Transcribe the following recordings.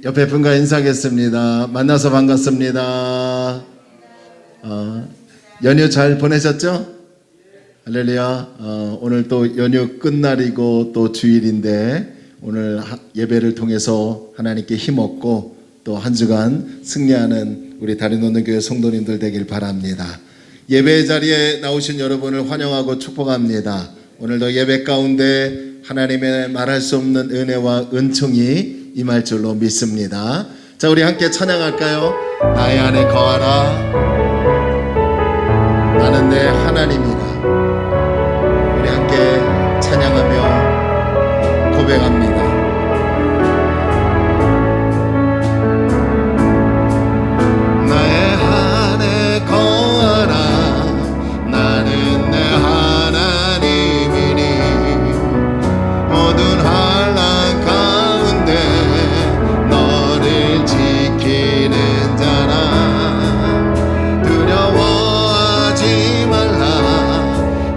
옆에 분과 인사하겠습니다. 만나서 반갑습니다. 연휴 잘 보내셨죠? 할렐루야. 오늘 또 연휴 끝날이고 또 주일인데 오늘 예배를 통해서 하나님께 힘없고 또 한 주간 승리하는 우리 다리노는교회 성도님들 되길 바랍니다. 예배 자리에 나오신 여러분을 환영하고 축복합니다. 오늘도 예배 가운데 하나님의 말할 수 없는 은혜와 은총이 임할 줄로 믿습니다. 자, 우리 함께 찬양할까요? 나의 안에 거하라, 나는 내 하나님이다. 우리 함께 찬양하며 고백합니다. 나의 안에 거하라, 나는 내 하나님이니 모든 환난 가운데 너를 지키는 자라. 두려워하지 말라,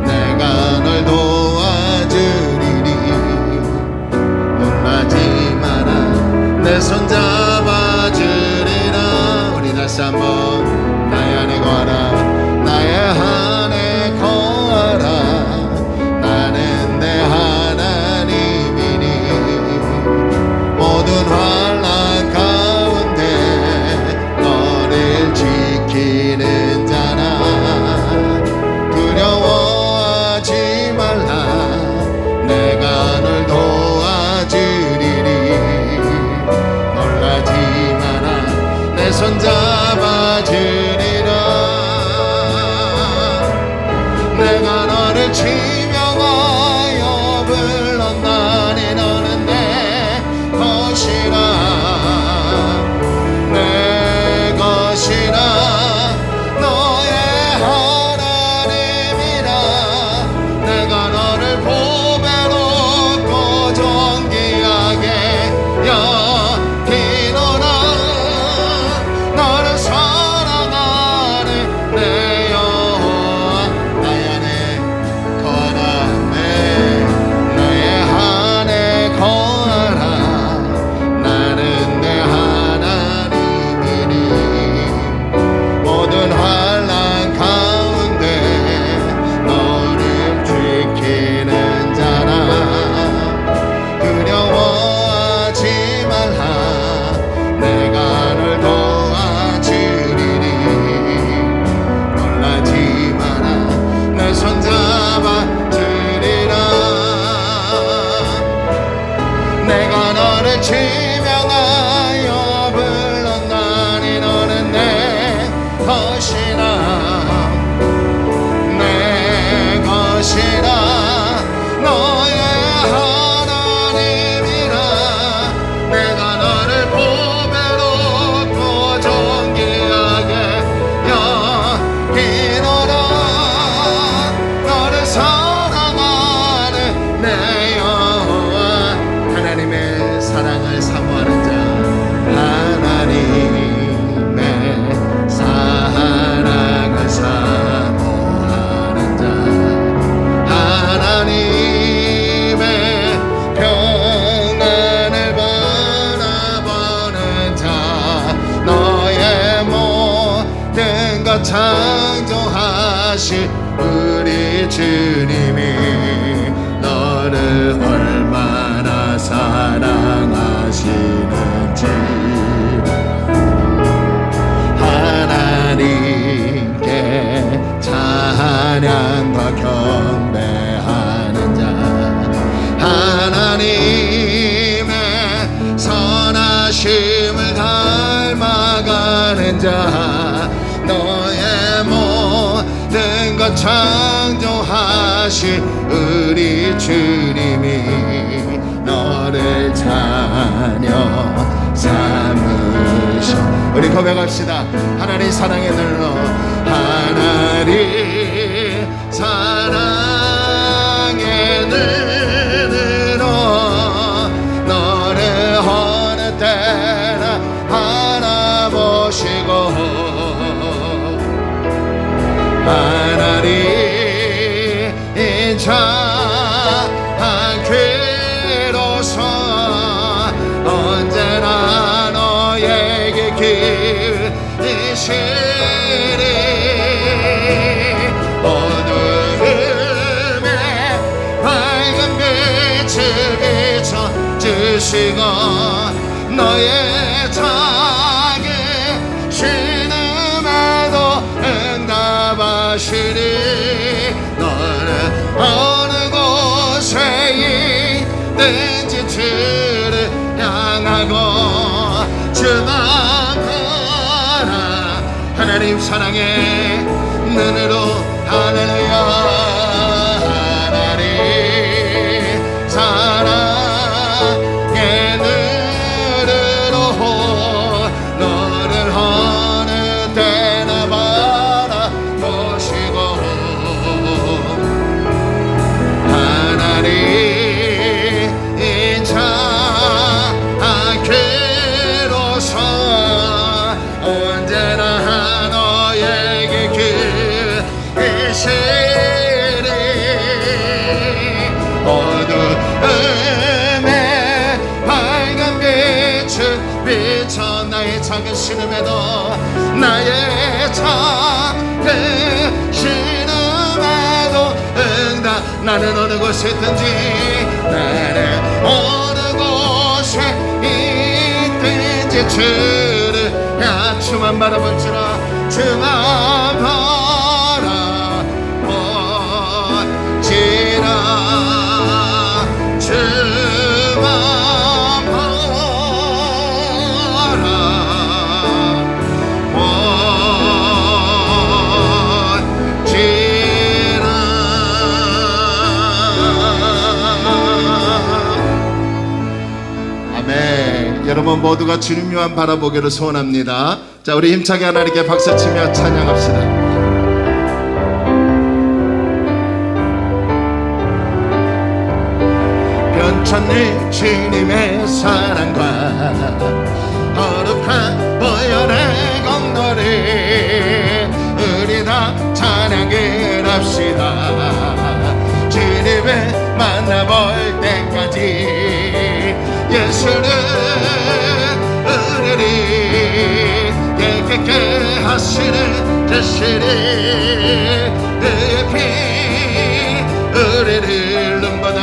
내가 널 도와주리니. 놀라지 마라, 내 손 잡아주리라. 우리 다시 한번 나의 안에 거하라, 나의 안에 거하라, 나는 내 하나님이니 모든 환난 가운데 너를 지키는 자라. 두려워하지 말라, 내가 널 도와주리니. 놀라지 마라, 내 손 잡아주리라. 내가 너를 지명하여 불렀나니 너는 내 것이라, 내 것이라. 너의 하나님이라. 내가 너를 보배롭고 존귀하게 여기노라. 너를 사랑하는 내 여호와. 나의 안에 거하라, 나의 안에 거하라, 나는 내 하나님이니 모든 환난 가운데 너를 지키는 자라. 두려워하지 말라, 내가 널 도와주리니. 놀라지 마라, 내 손 잡아주리라. 내가 너를 지명하여 불렀나니 너는 내 것이라, 내 것이라. 너의 하나님이라. 내가 너를 보배롭고 존귀하게 여기노라. 너를 사랑하는 내 여호와. 하나님의 사랑을 사모하는 자, 하나님의 사랑을 사모하는 자, 하나님의 평안을 바라보는 자. 너의 모든 것 창조하신 우리 주님이 너를 얼마나 사랑하시는지 하나님께 찬양과 경배하는 자, 하나님의 선하심을 닮아가는 자. 너의 모든 것 창조하신 우리 주님이 너를 자녀 삼으셔. 우리 고백합시다. 하나님 사랑의 눈으로, 하나님 사랑의 눈으로 너를 어느 때나 바라보시고 하나님 인자 귀로서 언제나 너 계시리 어두움에 밝은 빛을 비춰주시고 너의 작은 신음에도 응답하시리 너는 어느 곳에 있든지 주를 향하고 주만 바라 하나님 사랑의 눈으로 할렐루야 하나님 사랑의 눈으로 너를 어느 때나 바라보시고 하나님 인자 않기로서 언제나 너에게 계시리 어두움에 밝은 빛을 비춰 나의 작은 신음에도 나의 작은 신음에도 응답 나는 어느 곳에 있든지 나는 어느 곳에 있든지 주를 주만 바라볼지라 주만 바라볼지라 주만 아멘. 여러분 모두가 주님만 바라보기를 소원합니다. 자, 우리 힘차게 하나님께 박수치며 찬양합시다. 변천리 주님의 사랑과 거룩한 보혈의 공로를 우리 다 찬양을 합시다. 주님을 만나볼 때까지 예수는 우리를 깨끗게 하시는 되시리 그의 피 우리를 눈보다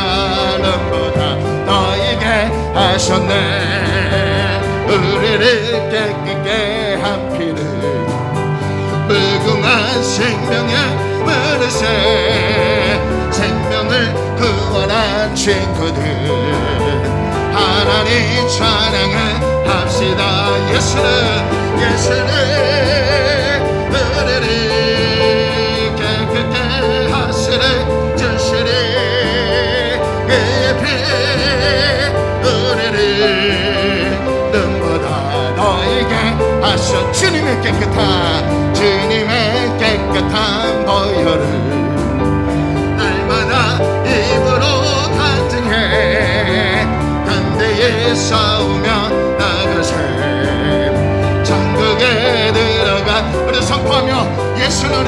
너에게 하셨네 우리를 깨끗게 한 피는 무궁한 생명의 무릇에 생명을 구원한 친구들 하나님 찬양을 합시다. 예수는 우리를 깨끗게 하시네 주시리 그의 피 우리를 눈보다 너에게 하셔 주님의 깨끗한 보혈을 날마다 입으로 간증해 담대히 싸우며 나가세 천국에 들어가 우리 선포하며 예수는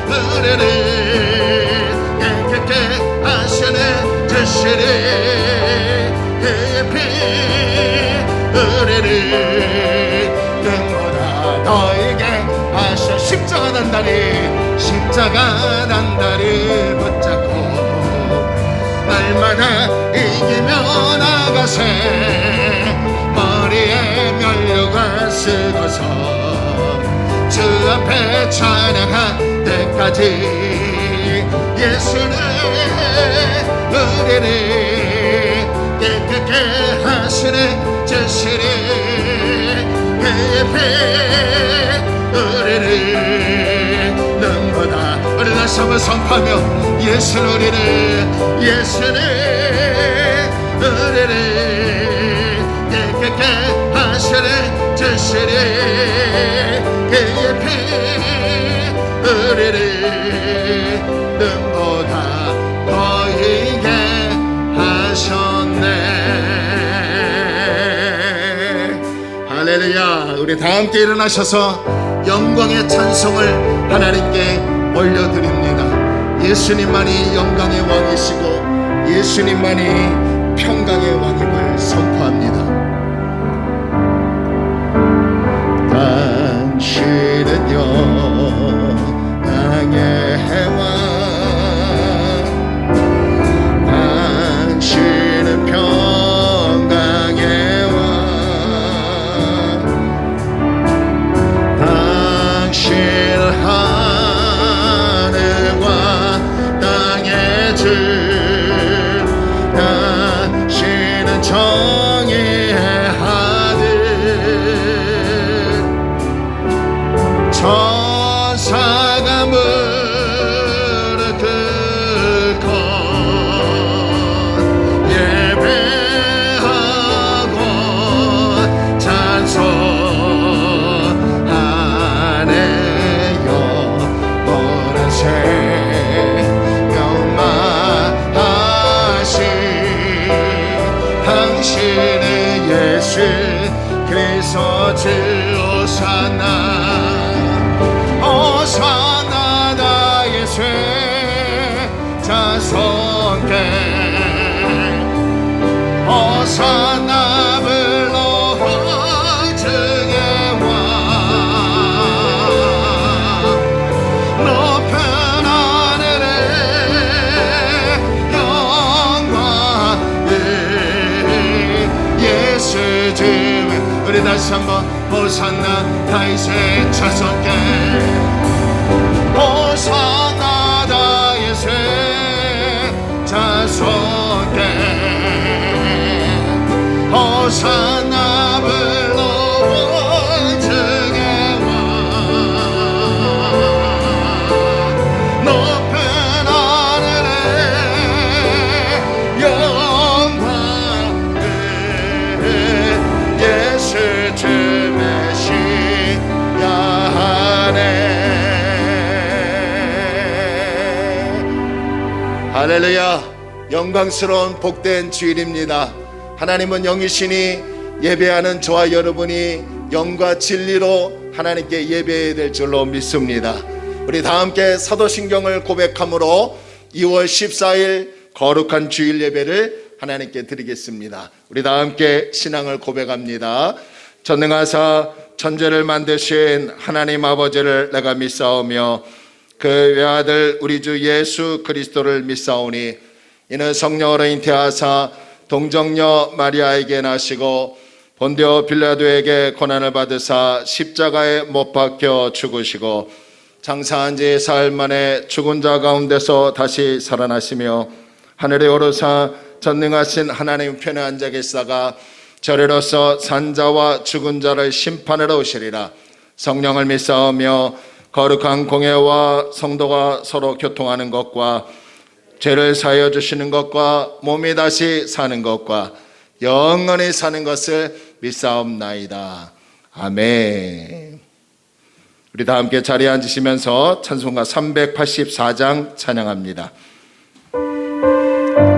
우리를 깨끗게 하시네 주시리 그의 피 우리를 눈보다 너에게 하셔 십자가 난다리 붙잡고 날마다 이기며 나가세 머리에 면류관 쓰고서 주 앞에 찬양한 때까지 예수는 우리를 깨끗게 하시네 주시리 그의 피 우리를 눈보다 우리 다시 한번 선포하며 예수는 우리를 깨끗게 하시네 주시리 그의 피 우리를 눈보다 너에게 하셨네. 할렐루야. 우리 다 함께 일어나셔서 영광의 찬송을 하나님께 올려드립니다. 예수님만이 영광의 왕이시고 예수님만이 평강의 왕임을 선포합니다. 당신은요 나의 해와 당신은 평강의 왕 당신은 하늘과 땅의 주 당신은 정의의 하늘 천사가 무릎 꿇고 예배하고 찬송하네요. 오늘 생명마하신 당신은 예수 그리스도 주 오산나 오산나 나의 죄자 손께 오산나 불러 주의 왕 높은 하늘에 영광을 예수 주의 우리 다시 한번 호산나 다윗의 자손께 호산나 다윗의 자손께 호산나 불러온 주의 왕 높은 하늘에 영광을 예수 주 메시아 하네. 할렐루야. 영광스러운 복된 주일입니다. 하나님은 영이시니 예배하는 저와 여러분이 영과 진리로 하나님께 예배해야 될 줄로 믿습니다. 우리 다 함께 사도신경을 고백함으로 2월 14일 거룩한 주일 예배를 하나님께 드리겠습니다. 우리 다 함께 신앙을 고백합니다. 전능하사 천지를 만드신 하나님 아버지를 내가 믿사오며 그 외아들 우리 주 예수 그리스도를 믿사오니 이는 성령으로 잉태하사 동정녀 마리아에게 나시고 본디오 빌라도에게 고난을 받으사 십자가에 못 박혀 죽으시고 장사한 지 사흘 만에 죽은 자 가운데서 다시 살아나시며 하늘에 오르사 전능하신 하나님 편에 앉아 계시다가 저리로서 산자와 죽은 자를 심판하러 오시리라. 성령을 믿사오며 거룩한 공예와 성도가 서로 교통하는 것과 죄를 사하여 주시는 것과 몸이 다시 사는 것과 영원히 사는 것을 믿사옵나이다. 아멘. 우리 다 함께 자리에 앉으시면서 찬송가 384장 찬양합니다.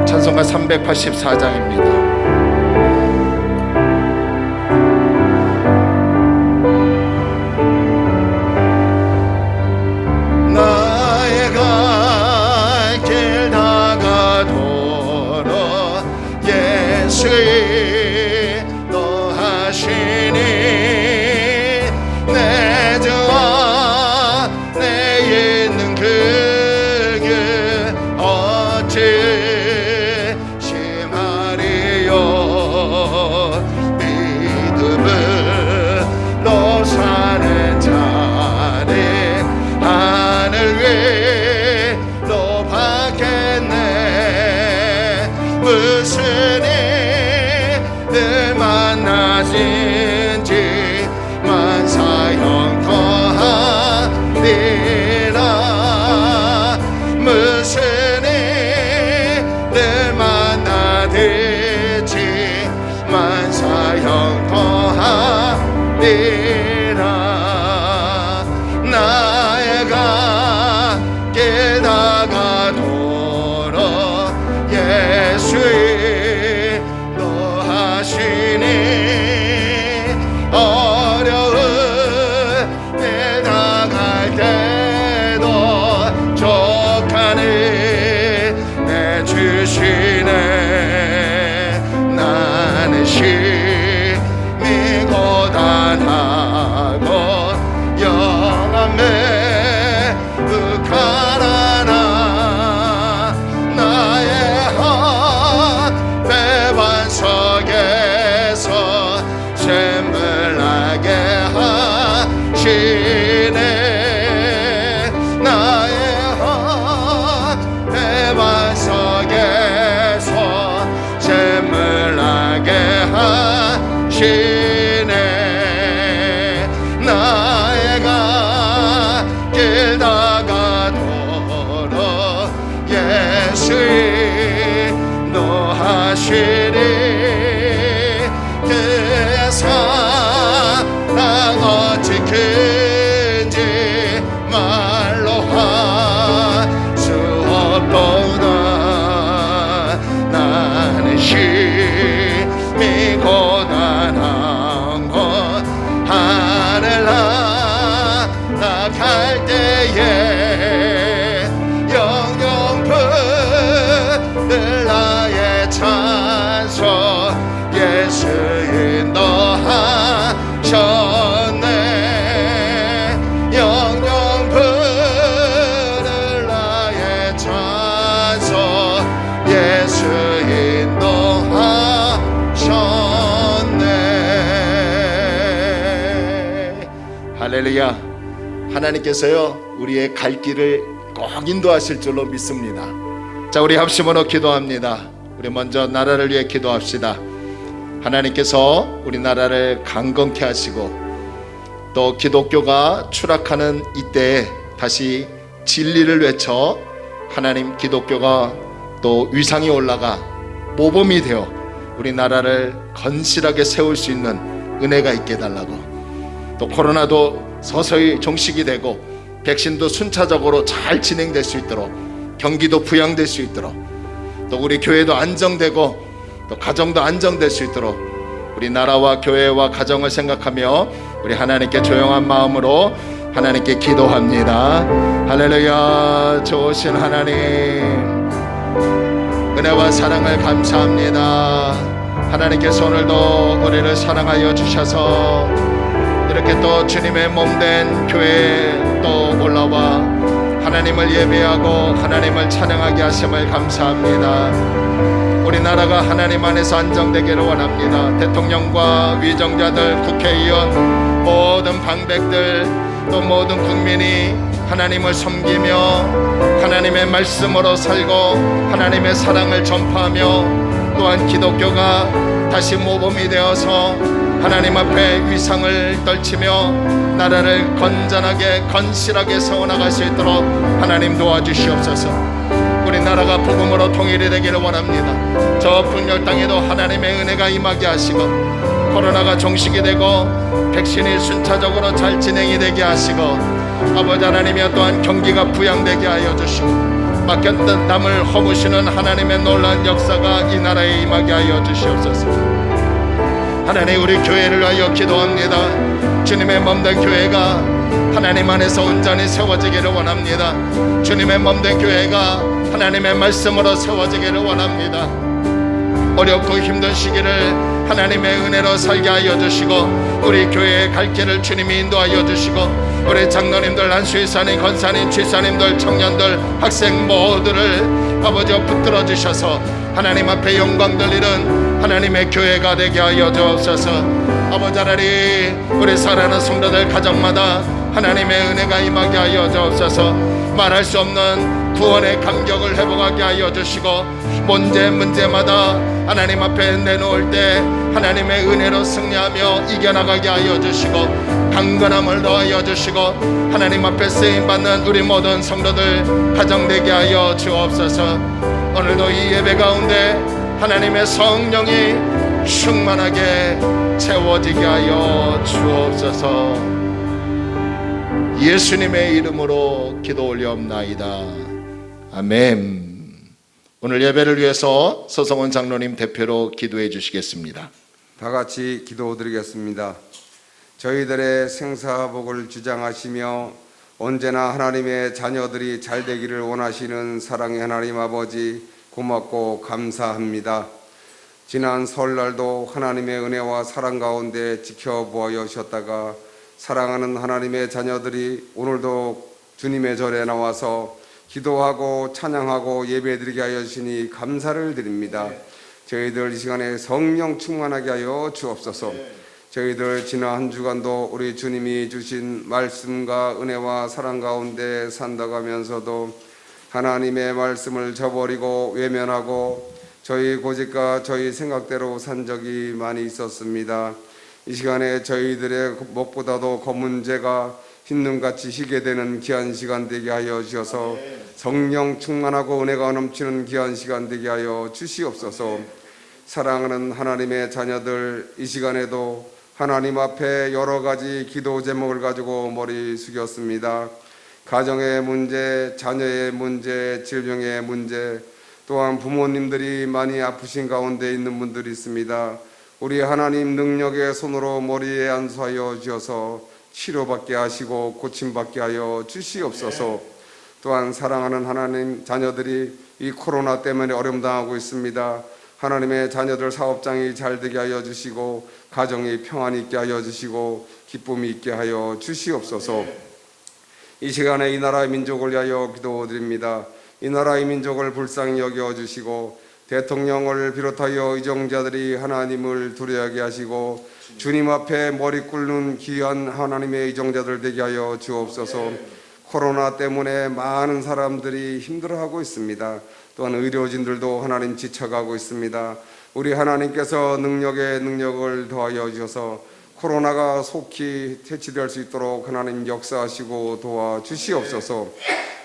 찬송가 384장입니다. 노하시니 내 저와 내 있는 그게 어찌 심하리 할 때에 영영 부를 나의 찬송 예수 인도하셨네 영영 부를 나의 찬송 예수 인도하셨네. 할렐루야. 하나님께서요 우리의 갈 길을 꼭 인도하실 줄로 믿습니다. 자, 우리 합심으로 기도합니다. 우리 먼저 나라를 위해 기도합시다. 하나님께서 우리나라를 강건케 하시고 또 기독교가 추락하는 이때에 다시 진리를 외쳐 하나님 기독교가 또 위상이 올라가 모범이 되어 우리나라를 건실하게 세울 수 있는 은혜가 있게 해달라고, 또 코로나도 서서히 종식이 되고 백신도 순차적으로 잘 진행될 수 있도록, 경기도 부양될 수 있도록, 또 우리 교회도 안정되고 또 가정도 안정될 수 있도록 우리 나라와 교회와 가정을 생각하며 우리 하나님께 조용한 마음으로 하나님께 기도합니다. 할렐루야. 좋으신 하나님, 은혜와 사랑을 감사합니다. 하나님께서 오늘도 우리를 사랑하여 주셔서 이렇게 또 주님의 몸된 교회에 또 올라와 하나님을 예배하고 하나님을 찬양하게 하심을 감사합니다. 우리나라가 하나님 안에서 안정되기를 원합니다. 대통령과 위정자들, 국회의원, 모든 방백들, 또 모든 국민이 하나님을 섬기며 하나님의 말씀으로 살고 하나님의 사랑을 전파하며 또한 기독교가 다시 모범이 되어서 하나님 앞에 위상을 떨치며 나라를 건전하게 건실하게 세워나갈 수 있도록 하나님 도와주시옵소서. 우리나라가 복음으로 통일이 되기를 원합니다. 저 분열 땅에도 하나님의 은혜가 임하게 하시고 코로나가 종식이 되고 백신이 순차적으로 잘 진행이 되게 하시고 아버지 하나님이여 또한 경기가 부양되게 하여 주시고 맡겼던 남을 허무시는 하나님의 놀라운 역사가 이 나라에 임하게 하여 주시옵소서. 하나님, 우리 교회를 위하여 기도합니다. 주님의 몸된 교회가 하나님 안에서 온전히 세워지기를 원합니다. 주님의 몸된 교회가 하나님의 말씀으로 세워지기를 원합니다. 어렵고 힘든 시기를 하나님의 은혜로 살게 하여 주시고 우리 교회의 갈 길을 주님이 인도하여 주시고 우리 장로님들, 안수의사님, 권사님, 취사님들, 청년들, 학생 모두를 아버지여 붙들어 주셔서 하나님 앞에 영광 돌리는 하나님의 교회가 되게 하여 주옵소서. 아버지 하나님, 우리 사랑하는 성도들 가정마다 하나님의 은혜가 임하게 하여 주옵소서. 말할 수 없는 구원의 감격을 회복하게 하여 주시고 문제마다 하나님 앞에 내놓을 때 하나님의 은혜로 승리하며 이겨나가게 하여 주시고 강건함을 더하여 주시고 하나님 앞에 쓰임받는 우리 모든 성도들 가정되게 하여 주옵소서. 오늘도 이 예배 가운데 하나님의 성령이 충만하게 채워지게 하여 주옵소서. 예수님의 이름으로 기도 올려옵나이다. 아멘. 오늘 예배를 위해서 서성원 장로님 대표로 기도해 주시겠습니다. 다 같이 기도드리겠습니다. 저희들의 생사복을 주장하시며 언제나 하나님의 자녀들이 잘 되기를 원하시는 사랑의 하나님 아버지, 고맙고 감사합니다. 지난 설날도 하나님의 은혜와 사랑 가운데 지켜보아 주셨다가 사랑하는 하나님의 자녀들이 오늘도 주님의 절에 나와서 기도하고 찬양하고 예배드리게 하여 주시니 감사를 드립니다. 저희들 이 시간에 성령 충만하게 하여 주옵소서. 저희들 지난 한 주간도 우리 주님이 주신 말씀과 은혜와 사랑 가운데 산다가면서도 하나님의 말씀을 저버리고 외면하고 저희 고집과 저희 생각대로 산 적이 많이 있었습니다. 이 시간에 저희들의 무엇보다도 검은 죄가 흰눈같이 희게 되는 귀한 시간 되게 하여 주셔서 성령 충만하고 은혜가 넘치는 귀한 시간 되게 하여 주시옵소서. 사랑하는 하나님의 자녀들, 이 시간에도 하나님 앞에 여러 가지 기도 제목을 가지고 머리 숙였습니다. 가정의 문제, 자녀의 문제, 질병의 문제, 또한 부모님들이 많이 아프신 가운데 있는 분들이 있습니다. 우리 하나님 능력의 손으로 머리에 안수하여 주셔서 치료받게 하시고 고침받게 하여 주시옵소서. 또한 사랑하는 하나님 자녀들이 이 코로나 때문에 어려움 당하고 있습니다. 하나님의 자녀들 사업장이 잘 되게 하여 주시고 가정이 평안이 있게 하여 주시고 기쁨이 있게 하여 주시옵소서. 이 시간에 이 나라의 민족을 위하여 기도드립니다. 이 나라의 민족을 불쌍히 여겨 주시고 대통령을 비롯하여 의정자들이 하나님을 두려워하게 하시고 주님 앞에 머리 꿇는 귀한 하나님의 의정자들 되게 하여 주옵소서. 코로나 때문에 많은 사람들이 힘들어하고 있습니다. 또한 의료진들도 하나님 지쳐가고 있습니다. 우리 하나님께서 능력에 능력을 더하여 주셔서 코로나가 속히 퇴치될 수 있도록 하나님 역사하시고 도와주시옵소서.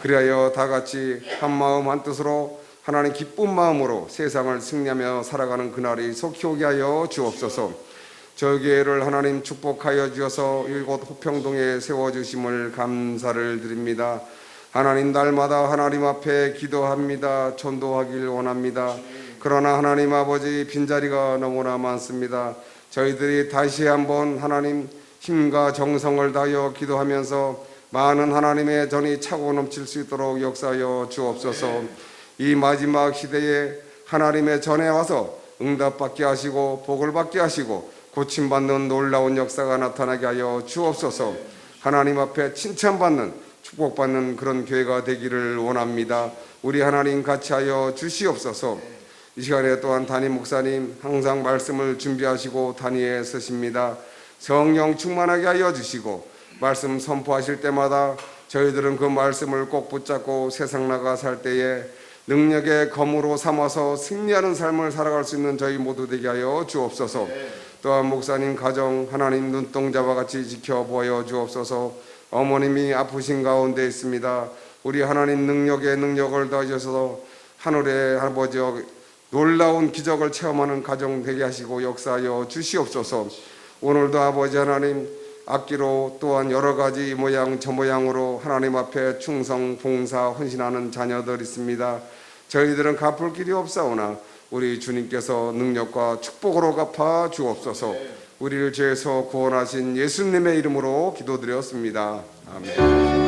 그리하여 다 같이 한 마음 한 뜻으로 하나님 기쁜 마음으로 세상을 승리하며 살아가는 그날이 속히 오게 하여 주옵소서. 저희 교회를 하나님 축복하여 주셔서 이곳 호평동에 세워주심을 감사를 드립니다. 하나님 날마다 하나님 앞에 기도합니다. 전도하길 원합니다. 그러나 하나님 아버지 빈자리가 너무나 많습니다. 저희들이 다시 한번 하나님 힘과 정성을 다하여 기도하면서 많은 하나님의 전이 차고 넘칠 수 있도록 역사하여 주옵소서. 이 마지막 시대에 하나님의 전에 와서 응답받게 하시고 복을 받게 하시고 고침받는 놀라운 역사가 나타나게 하여 주옵소서. 하나님 앞에 칭찬받는 축복받는 그런 교회가 되기를 원합니다. 우리 하나님 같이 하여 주시옵소서. 이 시간에 또한 담임 목사님 항상 말씀을 준비하시고 단위에 서십니다. 성령 충만하게 하여 주시고 말씀 선포하실 때마다 저희들은 그 말씀을 꼭 붙잡고 세상 나가 살 때에 능력의 검으로 삼아서 승리하는 삶을 살아갈 수 있는 저희 모두 되게 하여 주옵소서. 또한 목사님 가정 하나님 눈동자와 같이 지켜보여 주옵소서. 어머님이 아프신 가운데 있습니다. 우리 하나님 능력의 능력을 더하셔서 하늘의 아버지 놀라운 기적을 체험하는 가정 되게 하시고 역사하여 주시옵소서. 오늘도 아버지 하나님 악기로 또한 여러 가지 모양 저 모양으로 하나님 앞에 충성 봉사 헌신하는 자녀들 있습니다. 저희들은 갚을 길이 없사오나 우리 주님께서 능력과 축복으로 갚아 주옵소서. 우리를 죄에서 구원하신 예수님의 이름으로 기도드렸습니다. 아멘.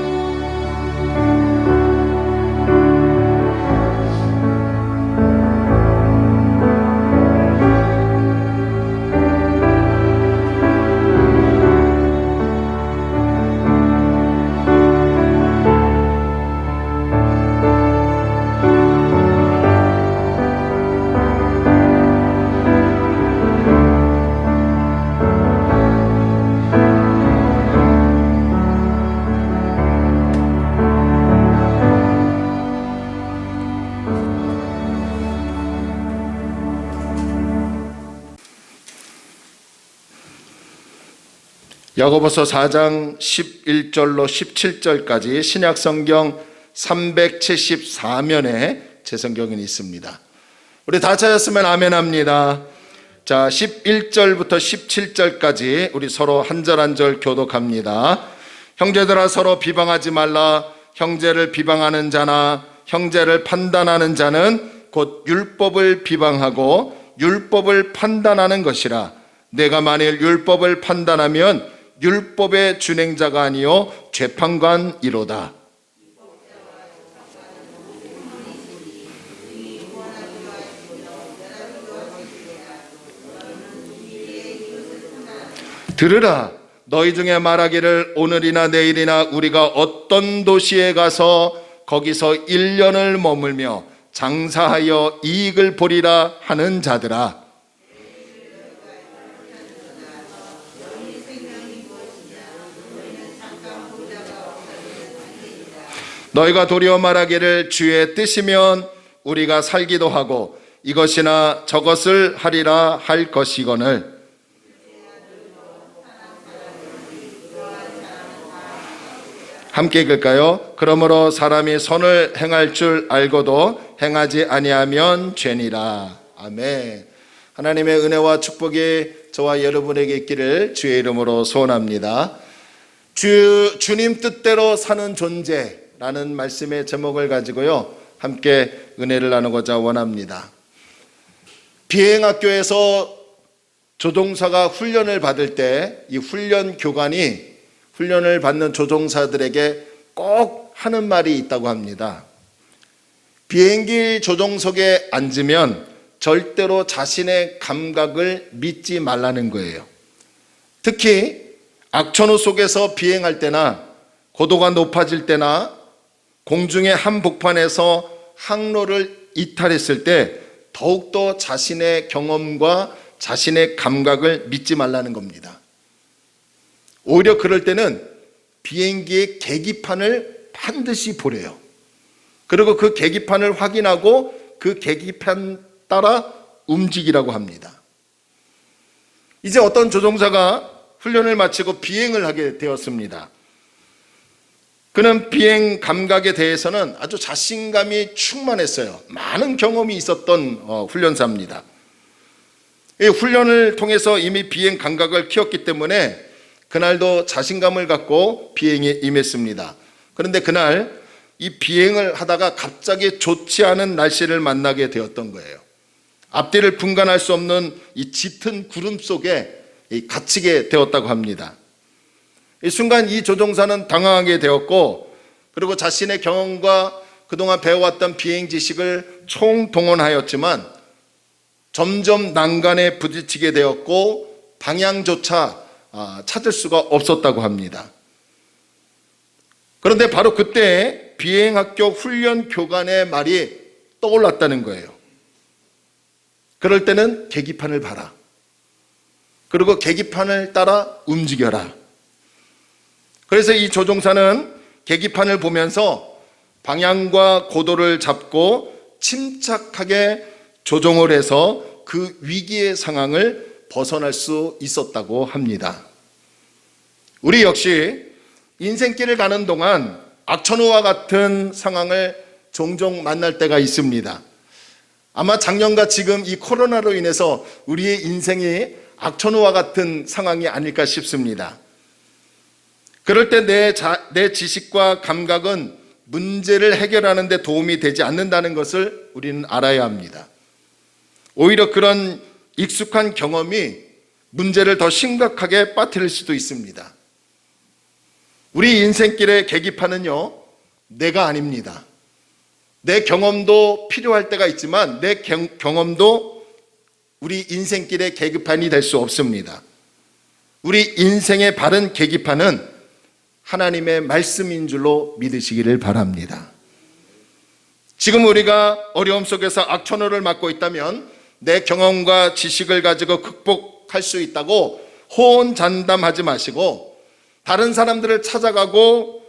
야고보서 4장 11절로 17절까지 신약성경 374면에 제 성경이 있습니다. 우리 다 찾았으면 아멘 합니다. 자, 11절부터 17절까지 우리 서로 한 절 한 절 교독합니다. 형제들아 서로 비방하지 말라. 형제를 비방하는 자나 형제를 판단하는 자는 곧 율법을 비방하고 율법을 판단하는 것이라. 내가 만일 율법을 판단하면 율법의 준행자가 아니요 재판관이로다. 들으라. 너희 중에 말하기를 오늘이나 내일이나 우리가 어떤 도시에 가서 거기서 1년을 머물며 장사하여 이익을 보리라 하는 자들아. 너희가 도리어 말하기를 주의 뜻이면 우리가 살기도 하고 이것이나 저것을 하리라 할 것이거늘. 함께 읽을까요? 그러므로 사람이 선을 행할 줄 알고도 행하지 아니하면 죄니라. 아멘. 하나님의 은혜와 축복이 저와 여러분에게 있기를 주의 이름으로 소원합니다. 주님 뜻대로 사는 존재라는 말씀의 제목을 가지고요 함께 은혜를 나누고자 원합니다. 비행학교에서 조종사가 훈련을 받을 때 이 훈련 교관이 훈련을 받는 조종사들에게 꼭 하는 말이 있다고 합니다. 비행기 조종석에 앉으면 절대로 자신의 감각을 믿지 말라는 거예요. 특히 악천후 속에서 비행할 때나 고도가 높아질 때나 공중의 한복판에서 항로를 이탈했을 때 더욱더 자신의 경험과 자신의 감각을 믿지 말라는 겁니다. 오히려 그럴 때는 비행기의 계기판을 반드시 보래요. 그리고 그 계기판을 확인하고 그 계기판 따라 움직이라고 합니다. 이제 어떤 조종사가 훈련을 마치고 비행을 하게 되었습니다. 그는 비행 감각에 대해서는 아주 자신감이 충만했어요. 많은 경험이 있었던 훈련사입니다. 이 훈련을 통해서 이미 비행 감각을 키웠기 때문에 그날도 자신감을 갖고 비행에 임했습니다. 그런데 그날 이 비행을 하다가 갑자기 좋지 않은 날씨를 만나게 되었던 거예요. 앞뒤를 분간할 수 없는 이 짙은 구름 속에 갇히게 되었다고 합니다. 이 순간 이 조종사는 당황하게 되었고, 그리고 자신의 경험과 그동안 배워왔던 비행 지식을 총동원하였지만 점점 난간에 부딪히게 되었고 방향조차 찾을 수가 없었다고 합니다. 그런데 바로 그때 비행학교 훈련 교관의 말이 떠올랐다는 거예요. 그럴 때는 계기판을 봐라. 그리고 계기판을 따라 움직여라. 그래서 이 조종사는 계기판을 보면서 방향과 고도를 잡고 침착하게 조종을 해서 그 위기의 상황을 벗어날 수 있었다고 합니다. 우리 역시 인생길을 가는 동안 악천후와 같은 상황을 종종 만날 때가 있습니다. 아마 작년과 지금 이 코로나로 인해서 우리의 인생이 악천후와 같은 상황이 아닐까 싶습니다. 그럴 때 내 지식과 감각은 문제를 해결하는 데 도움이 되지 않는다는 것을 우리는 알아야 합니다. 오히려 그런 익숙한 경험이 문제를 더 심각하게 빠뜨릴 수도 있습니다. 우리 인생길의 계기판은요, 내가 아닙니다. 내 경험도 필요할 때가 있지만 내 경험도 우리 인생길의 계기판이 될 수 없습니다. 우리 인생의 바른 계기판은 하나님의 말씀인 줄로 믿으시기를 바랍니다. 지금 우리가 어려움 속에서 악천후를 맞고 있다면 내 경험과 지식을 가지고 극복할 수 있다고 호언장담하지 마시고 다른 사람들을 찾아가고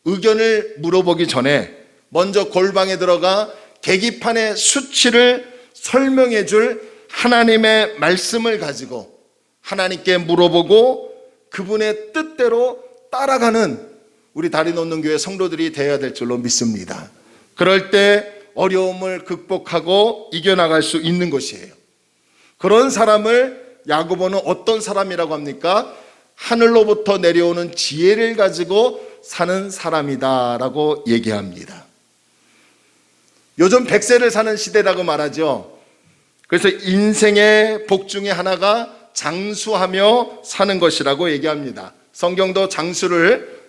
의견을 물어보기 전에 먼저 골방에 들어가 계기판의 수치를 설명해 줄 하나님의 말씀을 가지고 하나님께 물어보고 그분의 뜻대로 따라가는 우리 다리 놓는 교회 성도들이 되어야 될 줄로 믿습니다. 그럴 때 어려움을 극복하고 이겨나갈 수 있는 것이에요. 그런 사람을 야고보는 어떤 사람이라고 합니까? 하늘로부터 내려오는 지혜를 가지고 사는 사람이다라고 얘기합니다. 요즘 100세를 사는 시대라고 말하죠. 그래서 인생의 복 중에 하나가 장수하며 사는 것이라고 얘기합니다. 성경도 장수를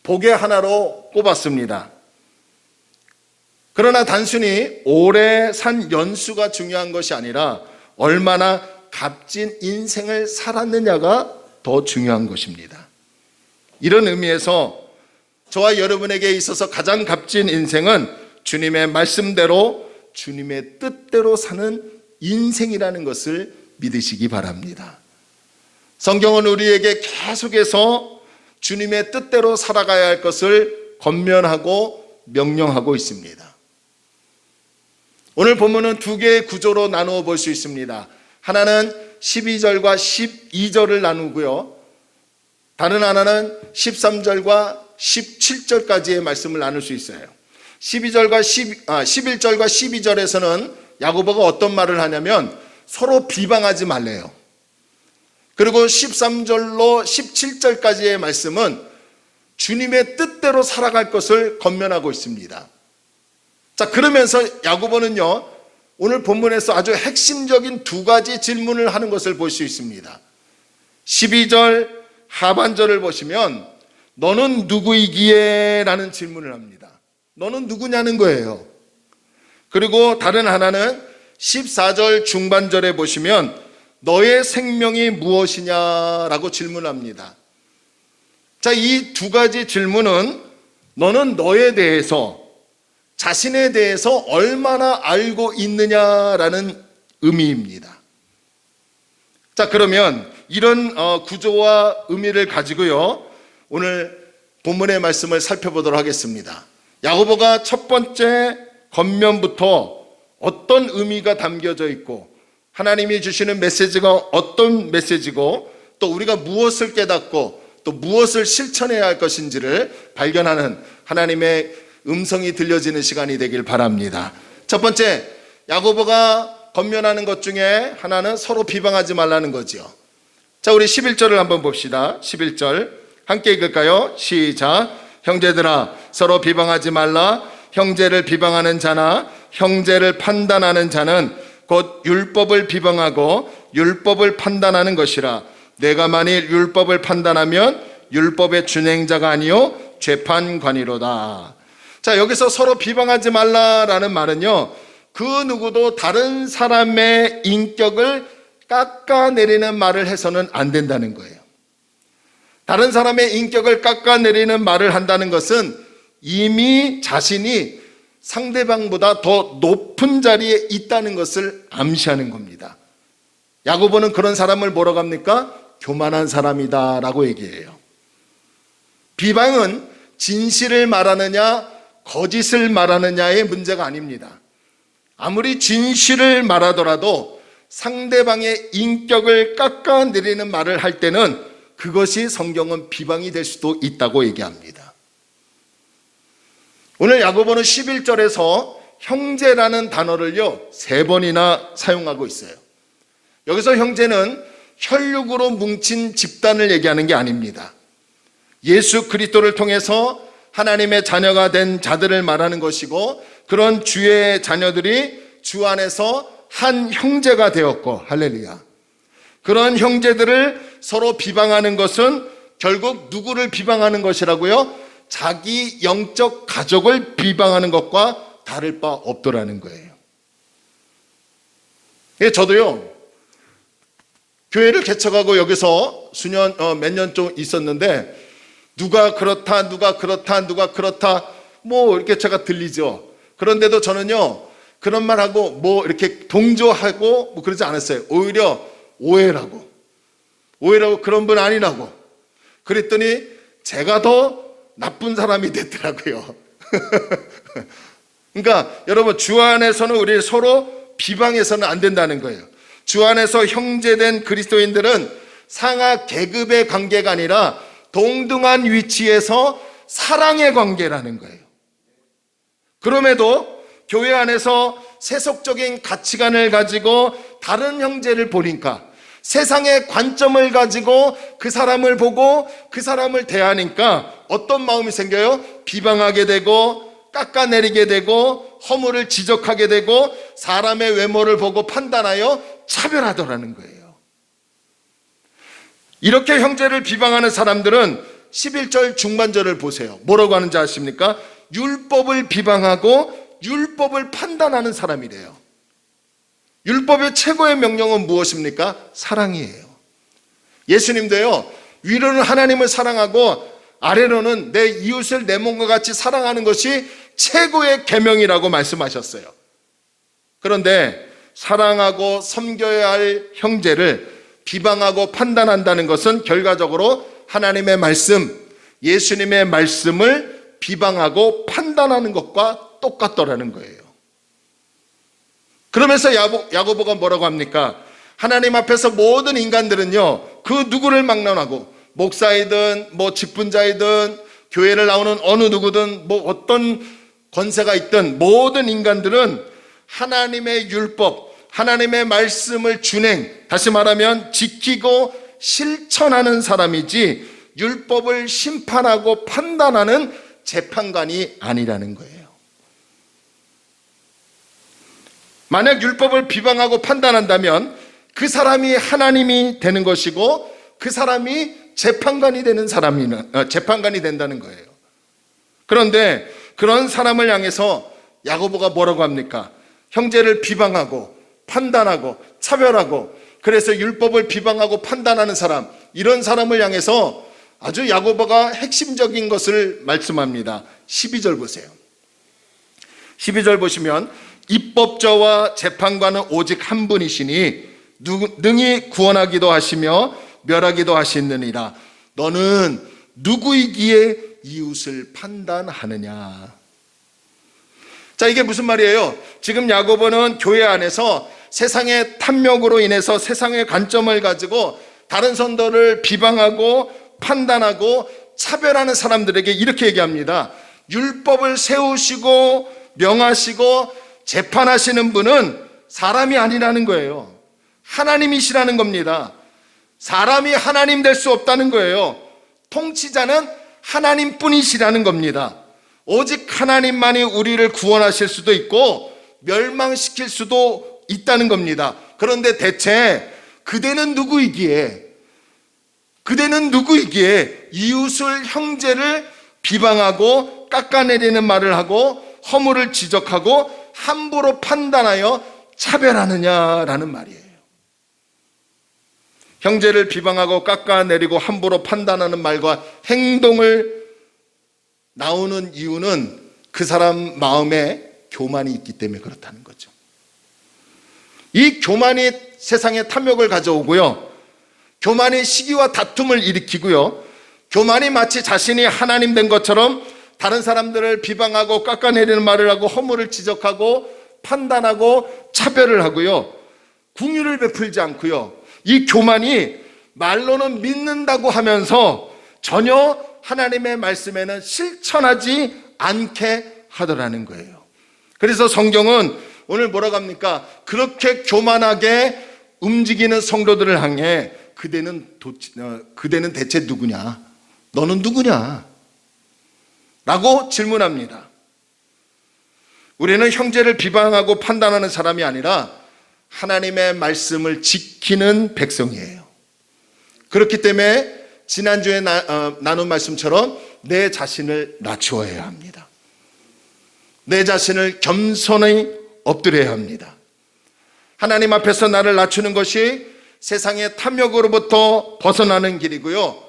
복의 하나로 꼽았습니다. 그러나 단순히 오래 산 연수가 중요한 것이 아니라 얼마나 값진 인생을 살았느냐가 더 중요한 것입니다. 이런 의미에서 저와 여러분에게 있어서 가장 값진 인생은 주님의 말씀대로 주님의 뜻대로 사는 인생이라는 것을 믿으시기 바랍니다. 성경은 우리에게 계속해서 주님의 뜻대로 살아가야 할 것을 권면하고 명령하고 있습니다. 오늘 본문은 두 개의 구조로 나누어 볼 수 있습니다. 하나는 12절과 12절을 나누고요. 다른 하나는 13절과 17절까지의 말씀을 나눌 수 있어요. 11절과 12절에서는 야고보가 어떤 말을 하냐면 서로 비방하지 말래요. 그리고 13절로 17절까지의 말씀은 주님의 뜻대로 살아갈 것을 권면하고 있습니다. 자, 그러면서 야고보는요, 오늘 본문에서 아주 핵심적인 두 가지 질문을 하는 것을 볼 수 있습니다. 12절 하반절을 보시면 너는 누구이기에? 라는 질문을 합니다. 너는 누구냐는 거예요. 그리고 다른 하나는 14절 중반절에 보시면 너의 생명이 무엇이냐라고 질문합니다. 자, 이 두 가지 질문은 너는 너에 대해서, 자신에 대해서 얼마나 알고 있느냐라는 의미입니다. 자, 그러면 이런 구조와 의미를 가지고요, 오늘 본문의 말씀을 살펴보도록 하겠습니다. 야고보가 첫 번째 겉면부터 어떤 의미가 담겨져 있고 하나님이 주시는 메시지가 어떤 메시지고 또 우리가 무엇을 깨닫고 또 무엇을 실천해야 할 것인지를 발견하는 하나님의 음성이 들려지는 시간이 되길 바랍니다. 첫 번째, 야고보가 권면하는 것 중에 하나는 서로 비방하지 말라는 거지요. 자, 우리 11절을 한번 봅시다. 11절 함께 읽을까요? 시작. 형제들아, 서로 비방하지 말라. 형제를 비방하는 자나 형제를 판단하는 자는 곧 율법을 비방하고 율법을 판단하는 것이라. 내가 만일 율법을 판단하면 율법의 준행자가 아니요 재판관이로다. 자, 여기서 서로 비방하지 말라라는 말은요, 그 누구도 다른 사람의 인격을 깎아내리는 말을 해서는 안 된다는 거예요. 다른 사람의 인격을 깎아내리는 말을 한다는 것은 이미 자신이 상대방보다 더 높은 자리에 있다는 것을 암시하는 겁니다. 야고보는 그런 사람을 뭐라고 합니까? 교만한 사람이다 라고 얘기해요. 비방은 진실을 말하느냐 거짓을 말하느냐의 문제가 아닙니다. 아무리 진실을 말하더라도 상대방의 인격을 깎아내리는 말을 할 때는 그것이 성경은 비방이 될 수도 있다고 얘기합니다. 오늘 야고보는 11절에서 형제라는 단어를요 3번이나 사용하고 있어요. 여기서 형제는 혈육으로 뭉친 집단을 얘기하는 게 아닙니다. 예수 그리스도를 통해서 하나님의 자녀가 된 자들을 말하는 것이고, 그런 주의 자녀들이 주 안에서 한 형제가 되었고, 할렐루야. 그런 형제들을 서로 비방하는 것은 결국 누구를 비방하는 것이라고요? 자기 영적 가족을 비방하는 것과 다를 바 없더라는 거예요. 저도요, 교회를 개척하고 여기서 몇 년 좀 있었는데, 누가 그렇다, 누가 그렇다, 누가 그렇다, 뭐 이렇게 제가 들리죠. 그런데도 저는요, 그런 말하고 뭐 이렇게 동조하고 뭐 그러지 않았어요. 오히려 오해라고 그런 분 아니라고 그랬더니 제가 더 나쁜 사람이 됐더라고요. 그러니까 여러분, 주 안에서는 우리 서로 비방해서는 안 된다는 거예요. 주 안에서 형제된 그리스도인들은 상하 계급의 관계가 아니라 동등한 위치에서 사랑의 관계라는 거예요. 그럼에도 교회 안에서 세속적인 가치관을 가지고 다른 형제를 보니까, 세상의 관점을 가지고 그 사람을 보고 그 사람을 대하니까 어떤 마음이 생겨요? 비방하게 되고 깎아내리게 되고 허물을 지적하게 되고 사람의 외모를 보고 판단하여 차별하더라는 거예요. 이렇게 형제를 비방하는 사람들은 11절 중반절을 보세요. 뭐라고 하는지 아십니까? 율법을 비방하고 율법을 판단하는 사람이래요. 율법의 최고의 명령은 무엇입니까? 사랑이에요. 예수님도요, 위로는 하나님을 사랑하고 아래로는 내 이웃을 내 몸과 같이 사랑하는 것이 최고의 계명이라고 말씀하셨어요. 그런데 사랑하고 섬겨야 할 형제를 비방하고 판단한다는 것은 결과적으로 하나님의 말씀, 예수님의 말씀을 비방하고 판단하는 것과 똑같더라는 거예요. 그러면서 야고보가 뭐라고 합니까? 하나님 앞에서 모든 인간들은요, 그 누구를 막론하고, 목사이든 뭐 직분자이든 교회를 나오는 어느 누구든 뭐 어떤 권세가 있든 모든 인간들은 하나님의 율법, 하나님의 말씀을 다시 말하면 지키고 실천하는 사람이지 율법을 심판하고 판단하는 재판관이 아니라는 거예요. 만약 율법을 비방하고 판단한다면 그 사람이 하나님이 되는 것이고, 그 사람이 재판관이 된다는 거예요. 그런데 그런 사람을 향해서 야고보가 뭐라고 합니까? 형제를 비방하고 판단하고 차별하고, 그래서 율법을 비방하고 판단하는 사람, 이런 사람을 향해서 아주 야고보가 핵심적인 것을 말씀합니다. 12절 보세요. 12절 보시면, 입법자와 재판관은 오직 한 분이시니 능히 구원하기도 하시며 멸하기도 하시느니라. 너는 누구이기에 이웃을 판단하느냐. 자, 이게 무슨 말이에요? 지금 야고보는 교회 안에서 세상의 탐욕으로 인해서 세상의 관점을 가지고 다른 성도를 비방하고 판단하고 차별하는 사람들에게 이렇게 얘기합니다. 율법을 세우시고 명하시고 재판하시는 분은 사람이 아니라는 거예요. 하나님이시라는 겁니다. 사람이 하나님 될 수 없다는 거예요. 통치자는 하나님뿐이시라는 겁니다. 오직 하나님만이 우리를 구원하실 수도 있고 멸망시킬 수도 있다는 겁니다. 그런데 대체 그대는 누구이기에 이웃을, 형제를 비방하고 깎아내리는 말을 하고 허물을 지적하고 함부로 판단하여 차별하느냐라는 말이에요. 형제를 비방하고 깎아내리고 함부로 판단하는 말과 행동을 나오는 이유는 그 사람 마음에 교만이 있기 때문에 그렇다는 거죠. 이 교만이 세상에 탐욕을 가져오고요, 교만이 시기와 다툼을 일으키고요, 교만이 마치 자신이 하나님 된 것처럼 다른 사람들을 비방하고 깎아내리는 말을 하고 허물을 지적하고 판단하고 차별을 하고요, 긍휼을 베풀지 않고요, 이 교만이 말로는 믿는다고 하면서 전혀 하나님의 말씀에는 실천하지 않게 하더라는 거예요. 그래서 성경은 오늘 뭐라고 합니까? 그렇게 교만하게 움직이는 성도들을 향해 그대는 대체 누구냐? 너는 누구냐? 라고 질문합니다. 우리는 형제를 비방하고 판단하는 사람이 아니라 하나님의 말씀을 지키는 백성이에요. 그렇기 때문에 지난주에 나눈 말씀처럼 내 자신을 낮추어야 합니다. 내 자신을 겸손히 엎드려야 합니다. 하나님 앞에서 나를 낮추는 것이 세상의 탐욕으로부터 벗어나는 길이고요,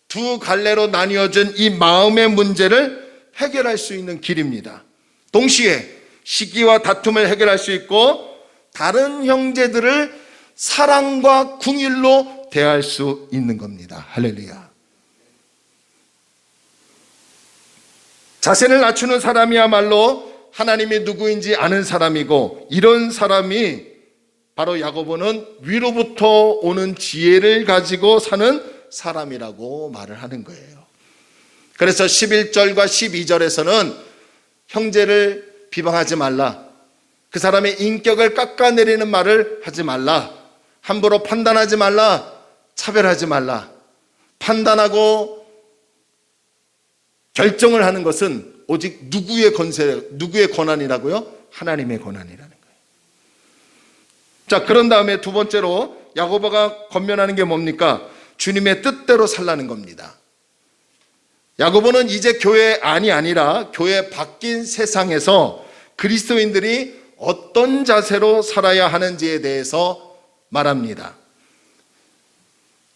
두 갈래로 나뉘어진 이 마음의 문제를 해결할 수 있는 길입니다. 동시에 시기와 다툼을 해결할 수 있고 다른 형제들을 사랑과 긍휼로 대할 수 있는 겁니다. 할렐루야. 자신을 낮추는 사람이야말로 하나님이 누구인지 아는 사람이고, 이런 사람이 바로 야고보는 위로부터 오는 지혜를 가지고 사는 사람이라고 말을 하는 거예요. 그래서 11절과 12절에서는 형제를 비방하지 말라, 그 사람의 인격을 깎아내리는 말을 하지 말라, 함부로 판단하지 말라, 차별하지 말라. 판단하고 결정을 하는 것은 오직 누구의 권한이라고요? 하나님의 권한이라는 거예요. 자, 그런 다음에 두 번째로 야고보가 권면하는 게 뭡니까? 주님의 뜻대로 살라는 겁니다. 야고보는 이제 교회 안이 아니라 교회 바뀐 세상에서 그리스도인들이 어떤 자세로 살아야 하는지에 대해서 말합니다.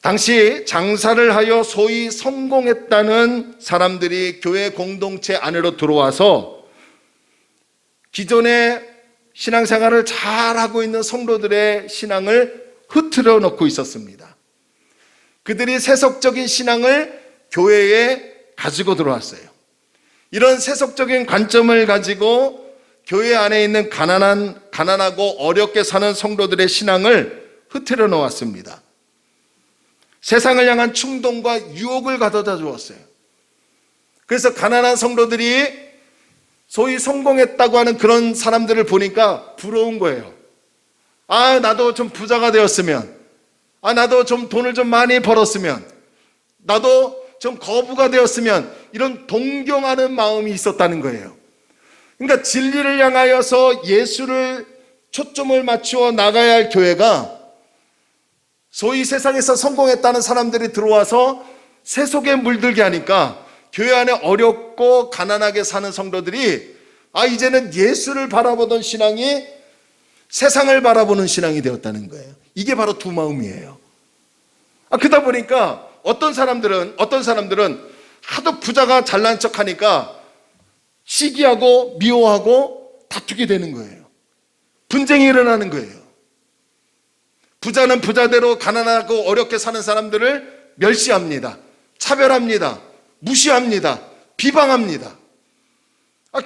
당시 장사를 하여 소위 성공했다는 사람들이 교회 공동체 안으로 들어와서 기존의 신앙생활을 잘하고 있는 성도들의 신앙을 흐트러 놓고 있었습니다. 그들이 세속적인 신앙을 교회에 가지고 들어왔어요. 이런 세속적인 관점을 가지고 교회 안에 있는 가난하고 어렵게 사는 성도들의 신앙을 흐트러 놓았습니다. 세상을 향한 충동과 유혹을 가져다 주었어요. 그래서 가난한 성도들이 소위 성공했다고 하는 그런 사람들을 보니까 부러운 거예요. 아, 나도 좀 부자가 되었으면, 아, 나도 좀 돈을 좀 많이 벌었으면, 나도 좀 거부가 되었으면, 이런 동경하는 마음이 있었다는 거예요. 그러니까 진리를 향하여서 예수를 초점을 맞추어 나가야 할 교회가 소위 세상에서 성공했다는 사람들이 들어와서 세속에 물들게 하니까 교회 안에 어렵고 가난하게 사는 성도들이 이제는 예수를 바라보던 신앙이 세상을 바라보는 신앙이 되었다는 거예요. 이게 바로 두 마음이에요. 그러다 보니까 어떤 사람들은 하도 부자가 잘난 척하니까 시기하고 미워하고 다투게 되는 거예요. 분쟁이 일어나는 거예요. 부자는 부자대로 가난하고 어렵게 사는 사람들을 멸시합니다. 차별합니다. 무시합니다. 비방합니다.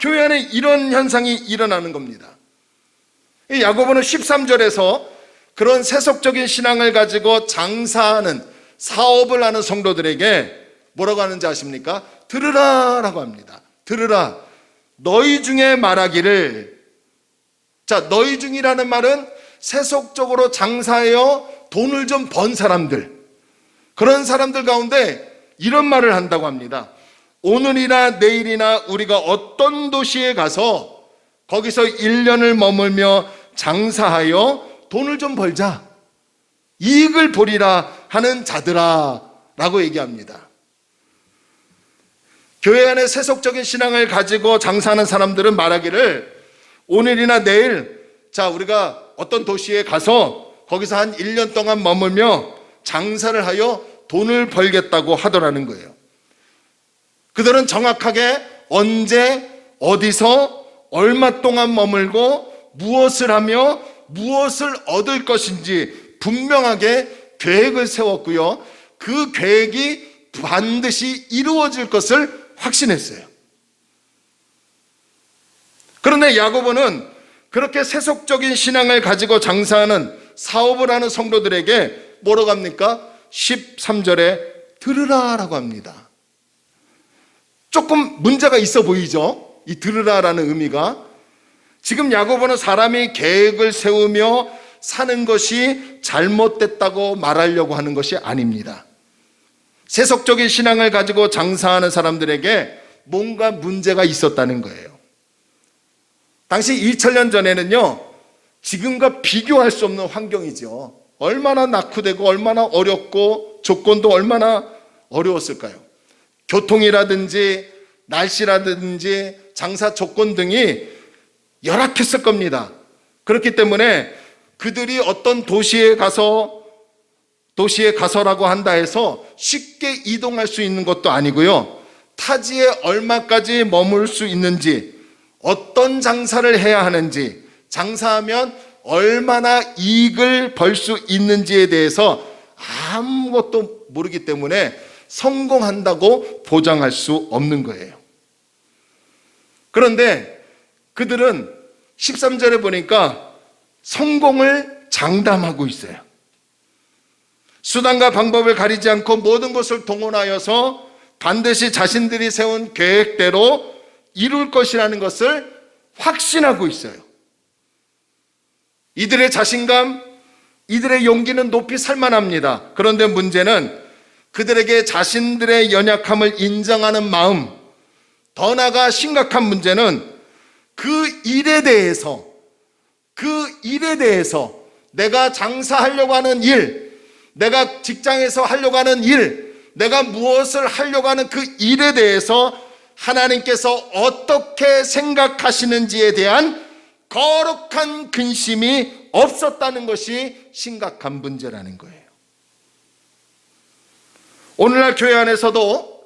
교회 안에 이런 현상이 일어나는 겁니다. 야고보는 13절에서 그런 세속적인 신앙을 가지고 장사하는, 사업을 하는 성도들에게 뭐라고 하는지 아십니까? 들으라 라고 합니다. 들으라. 너희 중에 말하기를. 자, 너희 중이라는 말은 세속적으로 장사하여 돈을 좀 번 사람들, 그런 사람들 가운데 이런 말을 한다고 합니다. 오늘이나 내일이나 우리가 어떤 도시에 가서 거기서 1년을 머물며 장사하여 돈을 좀 벌자, 이익을 보리라 하는 자들아 라고 얘기합니다. 교회 안에 세속적인 신앙을 가지고 장사하는 사람들은 말하기를 오늘이나 내일 우리가 어떤 도시에 가서 거기서 한 1년 동안 머물며 장사를 하여 돈을 벌겠다고 하더라는 거예요. 그들은 정확하게 언제, 어디서, 얼마 동안 머물고 무엇을 하며 무엇을 얻을 것인지 분명하게 계획을 세웠고요. 그 계획이 반드시 이루어질 것을 확신했어요. 그런데 야고보는 그렇게 세속적인 신앙을 가지고 장사하는, 사업을 하는 성도들에게 뭐라고 합니까? 13절에 들으라 라고 합니다. 조금 문제가 있어 보이죠? 이 들으라라는 의미가. 지금 야고보는 사람이 계획을 세우며 사는 것이 잘못됐다고 말하려고 하는 것이 아닙니다. 세속적인 신앙을 가지고 장사하는 사람들에게 뭔가 문제가 있었다는 거예요. 당시 2000년 전에는요, 지금과 비교할 수 없는 환경이죠. 얼마나 낙후되고 얼마나 어렵고 조건도 얼마나 어려웠을까요? 교통이라든지 날씨라든지 장사 조건 등이 열악했을 겁니다. 그렇기 때문에 그들이 어떤 도시에 가서라고 한다 해서 쉽게 이동할 수 있는 것도 아니고요. 타지에 얼마까지 머물 수 있는지, 어떤 장사를 해야 하는지, 장사하면 얼마나 이익을 벌 수 있는지에 대해서 아무것도 모르기 때문에 성공한다고 보장할 수 없는 거예요. 그런데 그들은 13절에 보니까 성공을 장담하고 있어요. 수단과 방법을 가리지 않고 모든 것을 동원하여서 반드시 자신들이 세운 계획대로 이룰 것이라는 것을 확신하고 있어요. 이들의 자신감, 이들의 용기는 높이 살만합니다. 그런데 문제는 그들에게 자신들의 연약함을 인정하는 마음, 더 나아가 심각한 문제는 그 일에 대해서 내가 장사하려고 하는 일, 내가 직장에서 하려고 하는 일, 내가 무엇을 하려고 하는 그 일에 대해서 하나님께서 어떻게 생각하시는지에 대한 거룩한 근심이 없었다는 것이 심각한 문제라는 거예요. 오늘날 교회 안에서도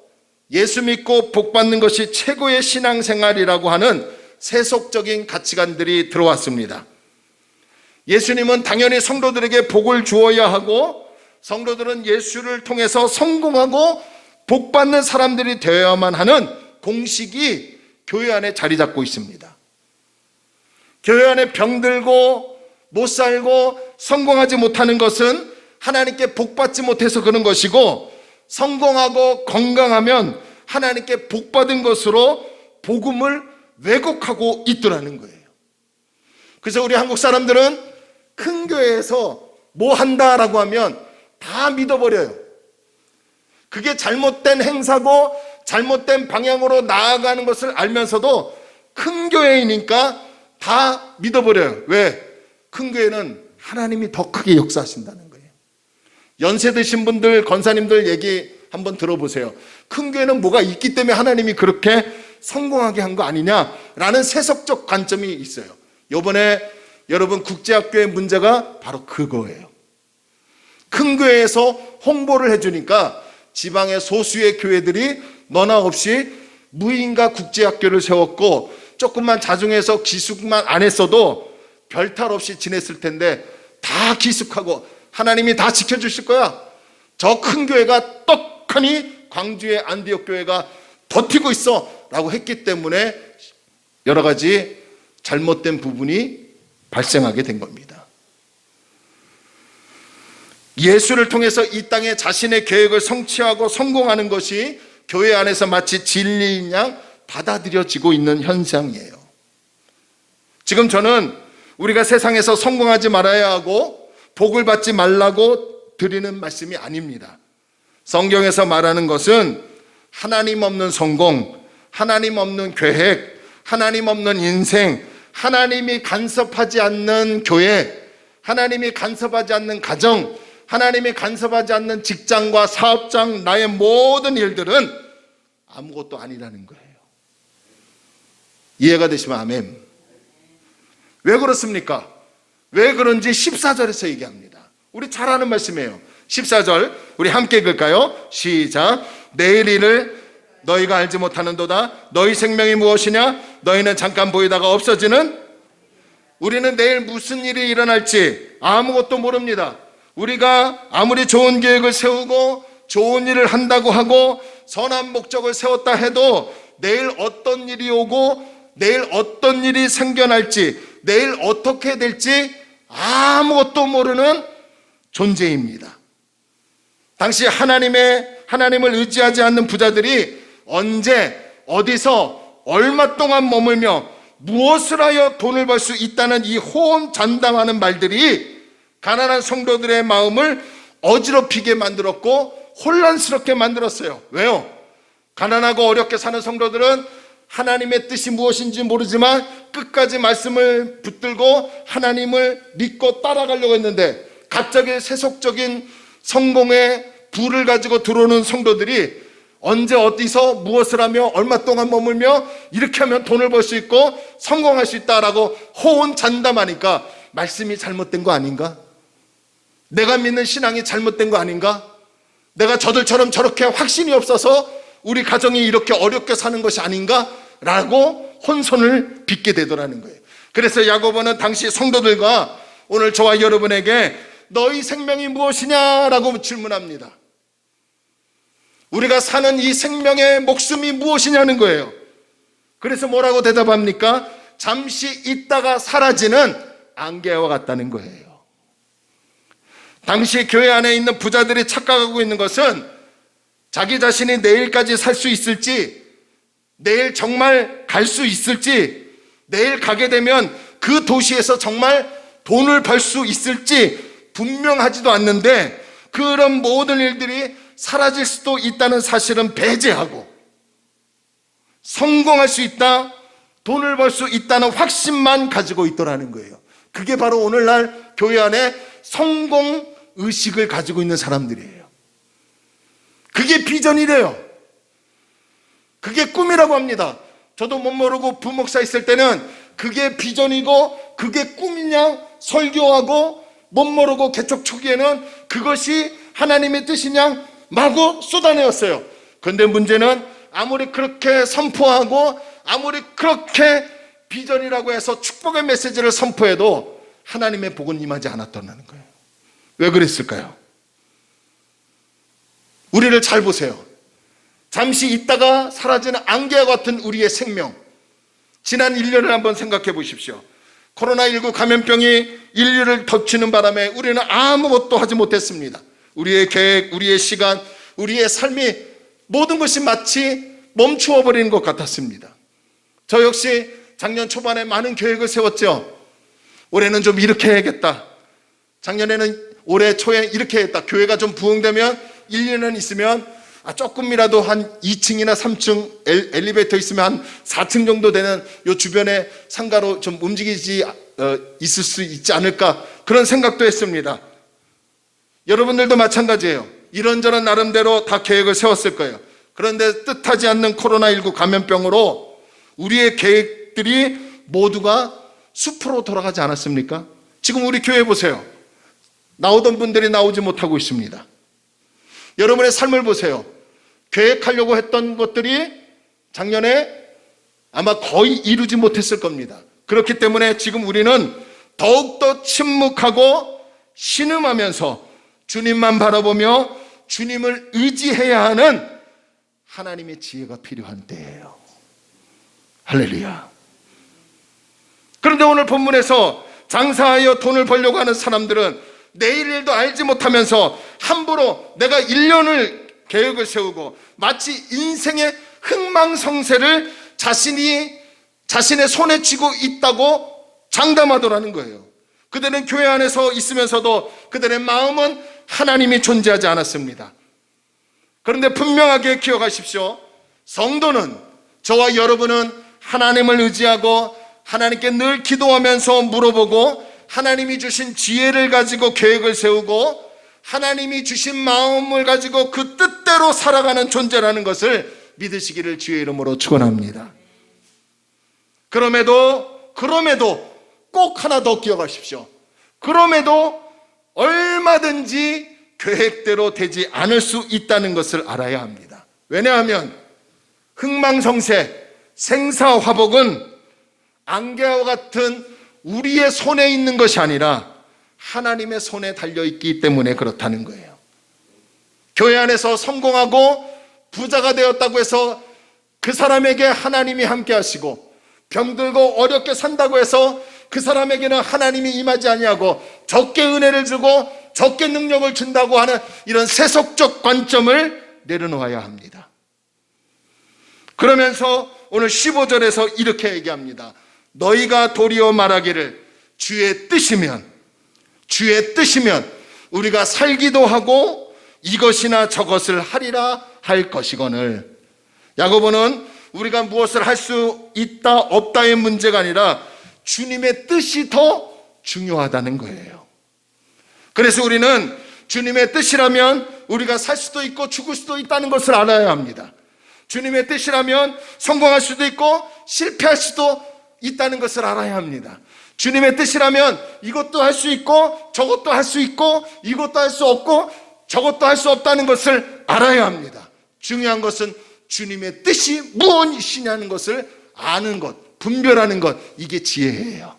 예수 믿고 복 받는 것이 최고의 신앙생활이라고 하는 세속적인 가치관들이 들어왔습니다. 예수님은 당연히 성도들에게 복을 주어야 하고, 성도들은 예수를 통해서 성공하고 복 받는 사람들이 되어야만 하는 공식이 교회 안에 자리 잡고 있습니다. 교회 안에 병들고 못 살고 성공하지 못하는 것은 하나님께 복 받지 못해서 그런 것이고, 성공하고 건강하면 하나님께 복 받은 것으로 복음을 왜곡하고 있더라는 거예요. 그래서 우리 한국 사람들은 큰 교회에서 뭐 한다라고 하면 다 믿어버려요. 그게 잘못된 행사고 잘못된 방향으로 나아가는 것을 알면서도 큰 교회이니까 다 믿어버려요. 왜? 큰 교회는 하나님이 더 크게 역사하신다는 거예요. 연세 드신 분들, 권사님들 얘기 한번 들어보세요. 큰 교회는 뭐가 있기 때문에 하나님이 그렇게 성공하게 한 거 아니냐라는 세속적 관점이 있어요. 이번에 여러분 국제학교의 문제가 바로 그거예요. 큰 교회에서 홍보를 해주니까 지방의 소수의 교회들이 너나 없이 무인가 국제학교를 세웠고, 조금만 자중해서 기숙만 안 했어도 별탈 없이 지냈을 텐데 다 기숙하고 하나님이 다 지켜주실 거야. 저 큰 교회가 떡하니 광주의 안디옥 교회가 버티고 있어 라고 했기 때문에 여러 가지 잘못된 부분이 발생하게 된 겁니다. 예수를 통해서 이 땅에 자신의 계획을 성취하고 성공하는 것이 교회 안에서 마치 진리인 양 받아들여지고 있는 현상이에요. 지금 저는 우리가 세상에서 성공하지 말아야 하고 복을 받지 말라고 드리는 말씀이 아닙니다. 성경에서 말하는 것은 하나님 없는 성공, 하나님 없는 계획, 하나님 없는 인생, 하나님이 간섭하지 않는 교회, 하나님이 간섭하지 않는 가정, 하나님이 간섭하지 않는 직장과 사업장, 나의 모든 일들은 아무것도 아니라는 거예요. 이해가 되시면 아멘. 왜 그렇습니까? 왜 그런지 14절에서 얘기합니다. 우리 잘 아는 말씀이에요. 14절 우리 함께 읽을까요? 시작. 내일 일을 너희가 알지 못하는도다. 너희 생명이 무엇이냐? 너희는 잠깐 보이다가 없어지는. 우리는 내일 무슨 일이 일어날지 아무것도 모릅니다. 우리가 아무리 좋은 계획을 세우고 좋은 일을 한다고 하고 선한 목적을 세웠다 해도 내일 어떤 일이 오고 내일 어떤 일이 생겨날지, 내일 어떻게 될지 아무것도 모르는 존재입니다. 당시 하나님을 의지하지 않는 부자들이 언제 어디서 얼마 동안 머물며 무엇을 하여 돈을 벌 수 있다는 이 호언장담하는 말들이 가난한 성도들의 마음을 어지럽히게 만들었고 혼란스럽게 만들었어요. 왜요? 가난하고 어렵게 사는 성도들은 하나님의 뜻이 무엇인지 모르지만 끝까지 말씀을 붙들고 하나님을 믿고 따라가려고 했는데, 갑자기 세속적인 성공의 부를 가지고 들어오는 성도들이 언제 어디서 무엇을 하며 얼마 동안 머물며 이렇게 하면 돈을 벌 수 있고 성공할 수 있다라고 호언장담하니까 말씀이 잘못된 거 아닌가? 내가 믿는 신앙이 잘못된 거 아닌가? 내가 저들처럼 저렇게 확신이 없어서 우리 가정이 이렇게 어렵게 사는 것이 아닌가? 라고 혼선을 빚게 되더라는 거예요. 그래서 야고보는 당시 성도들과 오늘 저와 여러분에게 너희 생명이 무엇이냐라고 질문합니다. 우리가 사는 이 생명의 목숨이 무엇이냐는 거예요. 그래서 뭐라고 대답합니까? 잠시 있다가 사라지는 안개와 같다는 거예요. 당시 교회 안에 있는 부자들이 착각하고 있는 것은 자기 자신이 내일까지 살 수 있을지, 내일 정말 갈 수 있을지, 내일 가게 되면 그 도시에서 정말 돈을 벌 수 있을지 분명하지도 않는데 그런 모든 일들이 사라질 수도 있다는 사실은 배제하고 성공할 수 있다, 돈을 벌 수 있다는 확신만 가지고 있더라는 거예요. 그게 바로 오늘날 교회 안에 성공 의식을 가지고 있는 사람들이에요. 그게 비전이래요. 그게 꿈이라고 합니다. 저도 못 모르고 부목사 있을 때는 그게 비전이고 그게 꿈이냐 설교하고 못 모르고 개척 초기에는 그것이 하나님의 뜻이냐 마구 쏟아내었어요. 그런데 문제는 아무리 그렇게 선포하고 아무리 그렇게 비전이라고 해서 축복의 메시지를 선포해도 하나님의 복은 임하지 않았다는 거예요. 왜 그랬을까요? 우리를 잘 보세요. 잠시 있다가 사라지는 안개와 같은 우리의 생명. 지난 1년을 한번 생각해 보십시오. 코로나19 감염병이 인류를 덮치는 바람에 우리는 아무것도 하지 못했습니다. 우리의 계획, 우리의 시간, 우리의 삶이 모든 것이 마치 멈추어 버리는 것 같았습니다. 저 역시 작년 초반에 많은 계획을 세웠죠. 올해는 좀 이렇게 해야겠다. 작년에는 올해 초에 이렇게 했다. 교회가 좀 부흥되면 1, 2년 있으면 조금이라도 한 2층이나 3층 엘리베이터 있으면 한 4층 정도 되는 요 주변에 상가로 좀 움직이지 있을 수 있지 않을까, 그런 생각도 했습니다. 여러분들도 마찬가지예요. 이런저런 나름대로 다 계획을 세웠을 거예요. 그런데 뜻하지 않는 코로나19 감염병으로 우리의 계획들이 모두가 숲으로 돌아가지 않았습니까? 지금 우리 교회 보세요. 나오던 분들이 나오지 못하고 있습니다. 여러분의 삶을 보세요. 계획하려고 했던 것들이 작년에 아마 거의 이루지 못했을 겁니다. 그렇기 때문에 지금 우리는 더욱더 침묵하고 신음하면서 주님만 바라보며 주님을 의지해야 하는 하나님의 지혜가 필요한 때예요. 할렐루야. 그런데 오늘 본문에서 장사하여 돈을 벌려고 하는 사람들은 내일 일도 알지 못하면서 함부로 내가 1년을 계획을 세우고 마치 인생의 흥망성쇠를 자신의 손에 쥐고 있다고 장담하더라는 거예요. 그들은 교회 안에서 있으면서도 그들의 마음은 하나님이 존재하지 않았습니다. 그런데 분명하게 기억하십시오. 성도는, 저와 여러분은 하나님을 의지하고 하나님께 늘 기도하면서 물어보고 하나님이 주신 지혜를 가지고 계획을 세우고 하나님이 주신 마음을 가지고 그 뜻대로 살아가는 존재라는 것을 믿으시기를 주의 이름으로 축원합니다. 그럼에도 꼭 하나 더 기억하십시오. 그럼에도 얼마든지 계획대로 되지 않을 수 있다는 것을 알아야 합니다. 왜냐하면 흥망성쇠, 생사화복은 안개와 같은 우리의 손에 있는 것이 아니라 하나님의 손에 달려있기 때문에 그렇다는 거예요. 교회 안에서 성공하고 부자가 되었다고 해서 그 사람에게 하나님이 함께 하시고, 병들고 어렵게 산다고 해서 그 사람에게는 하나님이 임하지 아니하고 적게 은혜를 주고 적게 능력을 준다고 하는 이런 세속적 관점을 내려놓아야 합니다. 그러면서 오늘 15절에서 이렇게 얘기합니다. 너희가 도리어 말하기를 주의 뜻이면 우리가 살기도 하고 이것이나 저것을 하리라 할 것이거늘. 야고보는 우리가 무엇을 할 수 있다 없다의 문제가 아니라 주님의 뜻이 더 중요하다는 거예요. 그래서 우리는 주님의 뜻이라면 우리가 살 수도 있고 죽을 수도 있다는 것을 알아야 합니다. 주님의 뜻이라면 성공할 수도 있고 실패할 수도 있다는 것을 알아야 합니다. 주님의 뜻이라면 이것도 할 수 있고 저것도 할 수 있고 이것도 할 수 없고 저것도 할 수 없다는 것을 알아야 합니다. 중요한 것은 주님의 뜻이 무엇이냐는 것을 아는 것, 분별하는 것, 이게 지혜예요.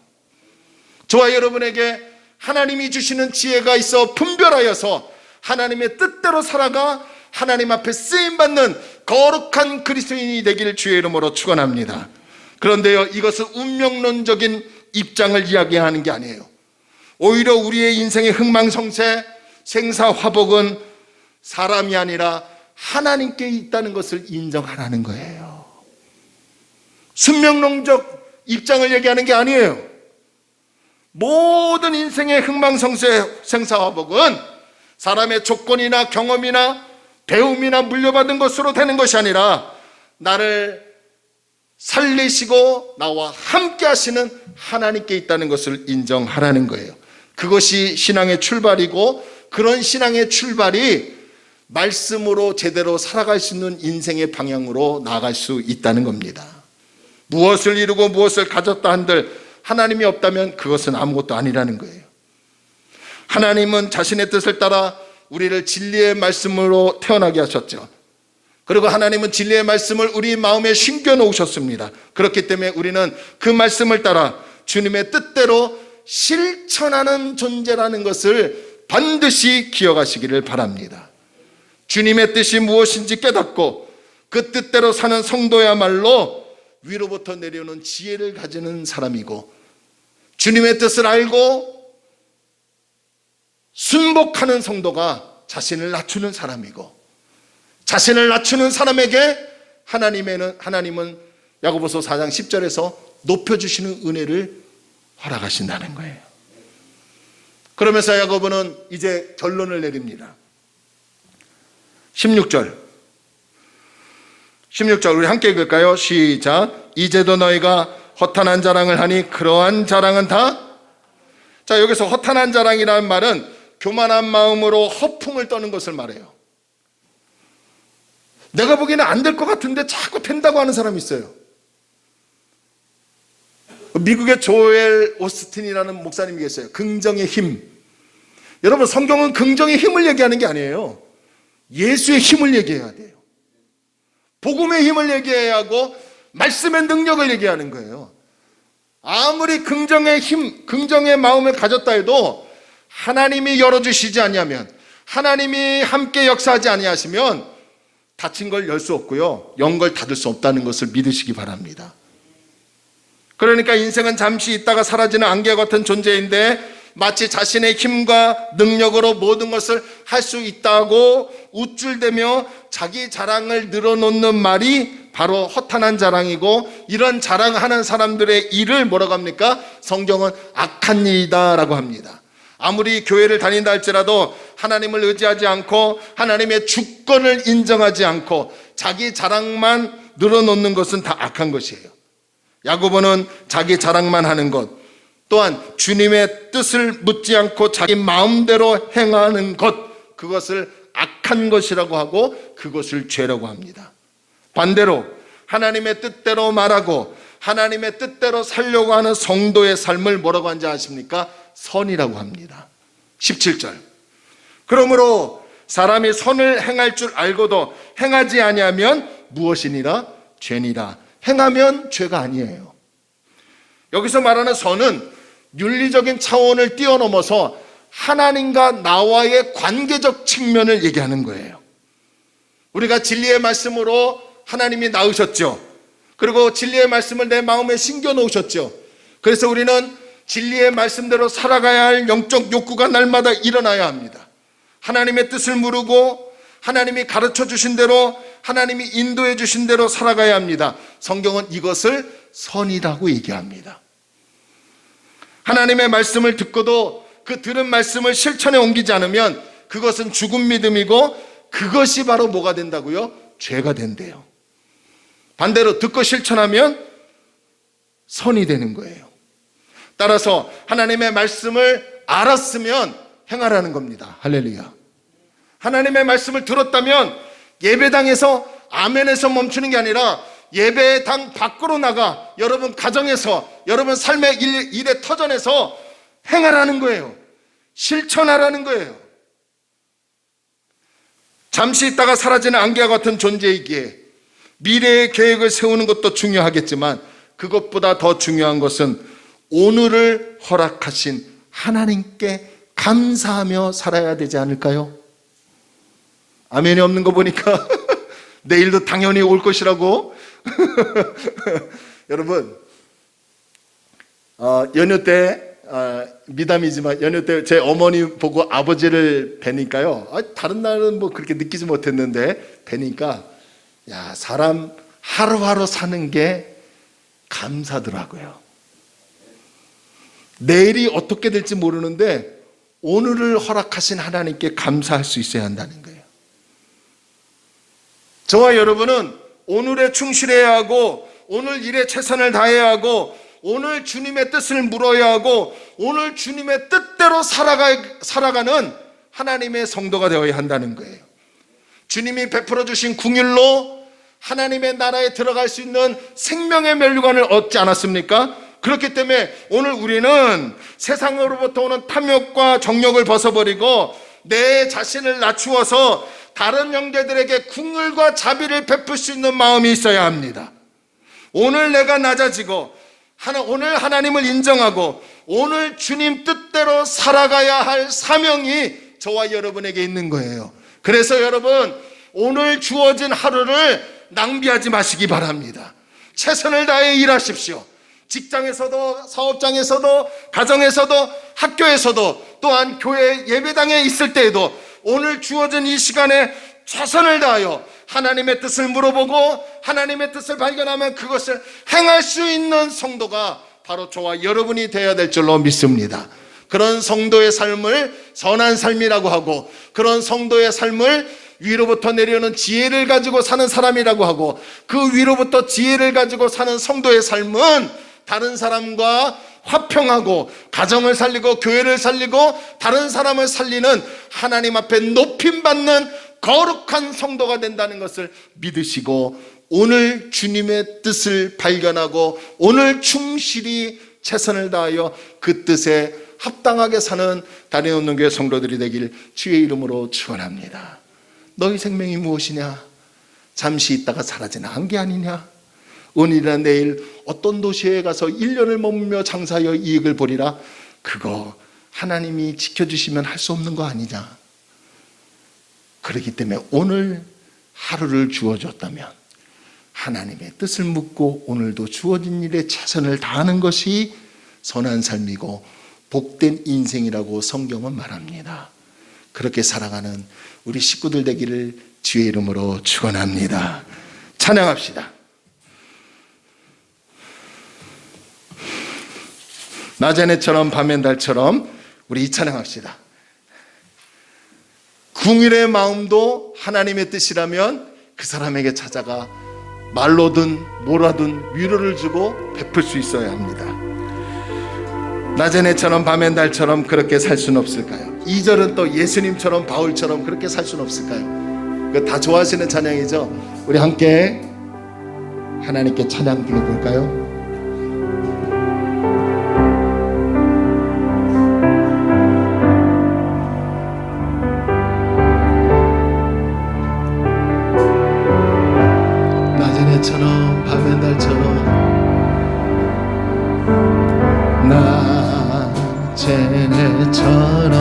저와 여러분에게 하나님이 주시는 지혜가 있어 분별하여서 하나님의 뜻대로 살아가 하나님 앞에 쓰임받는 거룩한 그리스도인이 되기를 주의 이름으로 축원합니다. 그런데요, 이것은 운명론적인 입장을 이야기하는 게 아니에요. 오히려 우리의 인생의 흥망성쇠, 생사화복은 사람이 아니라 하나님께 있다는 것을 인정하라는 거예요. 순명론적 입장을 얘기하는 게 아니에요. 모든 인생의 흥망성쇠, 생사화복은 사람의 조건이나 경험이나 배움이나 물려받은 것으로 되는 것이 아니라 나를 살리시고 나와 함께 하시는 하나님께 있다는 것을 인정하라는 거예요. 그것이 신앙의 출발이고, 그런 신앙의 출발이 말씀으로 제대로 살아갈 수 있는 인생의 방향으로 나아갈 수 있다는 겁니다. 무엇을 이루고 무엇을 가졌다 한들 하나님이 없다면 그것은 아무것도 아니라는 거예요. 하나님은 자신의 뜻을 따라 우리를 진리의 말씀으로 태어나게 하셨죠. 그리고 하나님은 진리의 말씀을 우리 마음에 심겨 놓으셨습니다. 그렇기 때문에 우리는 그 말씀을 따라 주님의 뜻대로 실천하는 존재라는 것을 반드시 기억하시기를 바랍니다. 주님의 뜻이 무엇인지 깨닫고 그 뜻대로 사는 성도야말로 위로부터 내려오는 지혜를 가지는 사람이고, 주님의 뜻을 알고 순복하는 성도가 자신을 낮추는 사람이고, 자신을 낮추는 사람에게 하나님은 야고보서 4장 10절에서 높여주시는 은혜를 허락하신다는 거예요. 그러면서 야고보는 이제 결론을 내립니다. 16절 우리 함께 읽을까요? 시작. 이제도 너희가 허탄한 자랑을 하니 그러한 자랑은 다, 자, 여기서 허탄한 자랑이라는 말은 교만한 마음으로 허풍을 떠는 것을 말해요. 내가 보기에는 안 될 것 같은데 자꾸 된다고 하는 사람이 있어요. 미국의 조엘 오스틴이라는 목사님이 계세요. 긍정의 힘. 여러분, 성경은 긍정의 힘을 얘기하는 게 아니에요. 예수의 힘을 얘기해야 돼요. 복음의 힘을 얘기해야 하고 말씀의 능력을 얘기하는 거예요. 아무리 긍정의 힘, 긍정의 마음을 가졌다 해도 하나님이 열어주시지 아니하면, 하나님이 함께 역사하지 아니하시면 닫힌 걸 열 수 없고요, 연 걸 닫을 수 없다는 것을 믿으시기 바랍니다. 그러니까 인생은 잠시 있다가 사라지는 안개와 같은 존재인데, 마치 자신의 힘과 능력으로 모든 것을 할 수 있다고 우쭐대며 자기 자랑을 늘어놓는 말이 바로 허탄한 자랑이고, 이런 자랑하는 사람들의 일을 뭐라고 합니까? 성경은 악한 일이다 라고 합니다. 아무리 교회를 다닌다 할지라도 하나님을 의지하지 않고 하나님의 주권을 인정하지 않고 자기 자랑만 늘어놓는 것은 다 악한 것이에요. 야고보는 자기 자랑만 하는 것, 또한 주님의 뜻을 묻지 않고 자기 마음대로 행하는 것, 그것을 악한 것이라고 하고 그것을 죄라고 합니다. 반대로 하나님의 뜻대로 말하고 하나님의 뜻대로 살려고 하는 성도의 삶을 뭐라고 하는지 아십니까? 선이라고 합니다. 17절. 그러므로 사람이 선을 행할 줄 알고도 행하지 아니하면 무엇이니라? 죄니라. 행하면 죄가 아니에요. 여기서 말하는 선은 윤리적인 차원을 뛰어넘어서 하나님과 나와의 관계적 측면을 얘기하는 거예요. 우리가 진리의 말씀으로 하나님이 낳으셨죠. 그리고 진리의 말씀을 내 마음에 심겨 놓으셨죠. 그래서 우리는 진리의 말씀대로 살아가야 할 영적 욕구가 날마다 일어나야 합니다. 하나님의 뜻을 물고 하나님이 가르쳐 주신 대로, 하나님이 인도해 주신 대로 살아가야 합니다. 성경은 이것을 선이라고 얘기합니다. 하나님의 말씀을 듣고도 그 들은 말씀을 실천에 옮기지 않으면 그것은 죽은 믿음이고, 그것이 바로 뭐가 된다고요? 죄가 된대요. 반대로 듣고 실천하면 선이 되는 거예요. 따라서 하나님의 말씀을 알았으면 행하라는 겁니다. 할렐루야. 하나님의 말씀을 들었다면 예배당에서 아멘에서 멈추는 게 아니라 예배당 밖으로 나가 여러분 가정에서, 여러분 삶의 일의 터전에서 행하라는 거예요. 실천하라는 거예요. 잠시 있다가 사라지는 안개와 같은 존재이기에 미래의 계획을 세우는 것도 중요하겠지만, 그것보다 더 중요한 것은 오늘을 허락하신 하나님께 감사하며 살아야 되지 않을까요? 아멘이 없는 거 보니까 내일도 당연히 올 것이라고. 여러분, 연휴 때 미담이지만 연휴 때 제 어머니 보고 아버지를 뵈니까요, 다른 날은 뭐 그렇게 느끼지 못했는데 뵈니까, 야, 사람 하루하루 사는 게 감사더라고요. 내일이 어떻게 될지 모르는데 오늘을 허락하신 하나님께 감사할 수 있어야 한다는 거예요. 저와 여러분은 오늘에 충실해야 하고, 오늘 일에 최선을 다해야 하고, 오늘 주님의 뜻을 물어야 하고, 오늘 주님의 뜻대로 살아가는 하나님의 성도가 되어야 한다는 거예요. 주님이 베풀어 주신 궁율로 하나님의 나라에 들어갈 수 있는 생명의 면류관을 얻지 않았습니까? 그렇기 때문에 오늘 우리는 세상으로부터 오는 탐욕과 정욕을 벗어버리고 내 자신을 낮추어서 다른 형제들에게 궁율과 자비를 베풀 수 있는 마음이 있어야 합니다. 오늘 내가 낮아지고 오늘 하나님을 인정하고 오늘 주님 뜻대로 살아가야 할 사명이 저와 여러분에게 있는 거예요. 그래서 여러분, 오늘 주어진 하루를 낭비하지 마시기 바랍니다. 최선을 다해 일하십시오. 직장에서도, 사업장에서도, 가정에서도, 학교에서도, 또한 교회 예배당에 있을 때에도 오늘 주어진 이 시간에 최선을 다하여 하나님의 뜻을 물어보고 하나님의 뜻을 발견하면 그것을 행할 수 있는 성도가 바로 저와 여러분이 되어야 될 줄로 믿습니다. 그런 성도의 삶을 선한 삶이라고 하고, 그런 성도의 삶을 위로부터 내려오는 지혜를 가지고 사는 사람이라고 하고, 그 위로부터 지혜를 가지고 사는 성도의 삶은 다른 사람과 화평하고 가정을 살리고 교회를 살리고 다른 사람을 살리는 하나님 앞에 높임받는 거룩한 성도가 된다는 것을 믿으시고 오늘 주님의 뜻을 발견하고 오늘 충실히 최선을 다하여 그 뜻에 합당하게 사는 다니엘 교회 성도들이 되길 주의 이름으로 축원합니다. 너희 생명이 무엇이냐? 잠시 있다가 사라지는 게 아니냐? 오늘이나 내일 어떤 도시에 가서 1년을 머물며 장사하여 이익을 보리라. 그거 하나님이 지켜주시면 할 수 없는 거 아니냐? 그렇기 때문에 오늘 하루를 주어줬다면 하나님의 뜻을 묻고 오늘도 주어진 일에 최선을 다하는 것이 선한 삶이고 복된 인생이라고 성경은 말합니다. 그렇게 살아가는 우리 식구들 되기를 주의 이름으로 축원합니다. 찬양합시다. 낮엔 해처럼 밤엔 달처럼 우리 찬양합시다. 궁일의 마음도 하나님의 뜻이라면 그 사람에게 찾아가 말로든 뭐라든 위로를 주고 베풀 수 있어야 합니다. 낮엔 해처럼 밤엔 달처럼 그렇게 살 수는 없을까요? 2절은 또 예수님처럼 바울처럼 그렇게 살 수는 없을까요? 그거 다 좋아하시는 찬양이죠? 우리 함께 하나님께 찬양 불러볼까요? 낮은 밤엔 달처럼 낮은 해처럼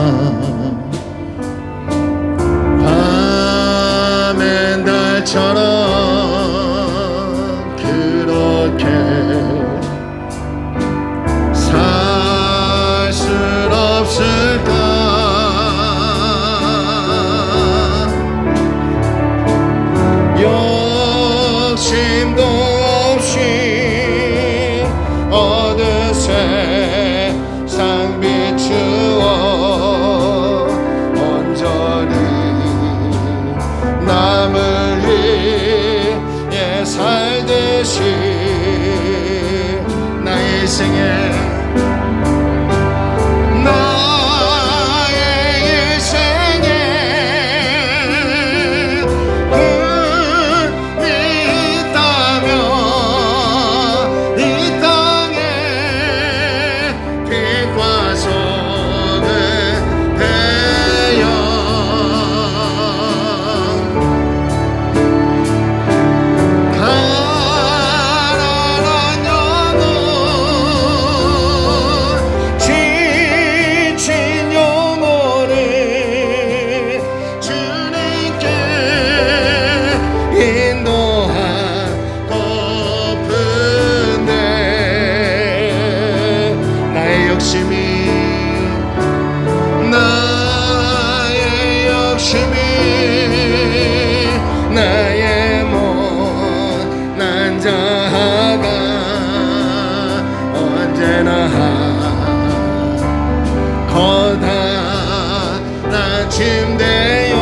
밤엔 달처럼 그렇게 살 순 없을까? 욕심도 없이 어느 세상 비추어 온전히 남을 위해 살듯이 나의 인생에 나의 못난 자가 언제나 거다란 침대요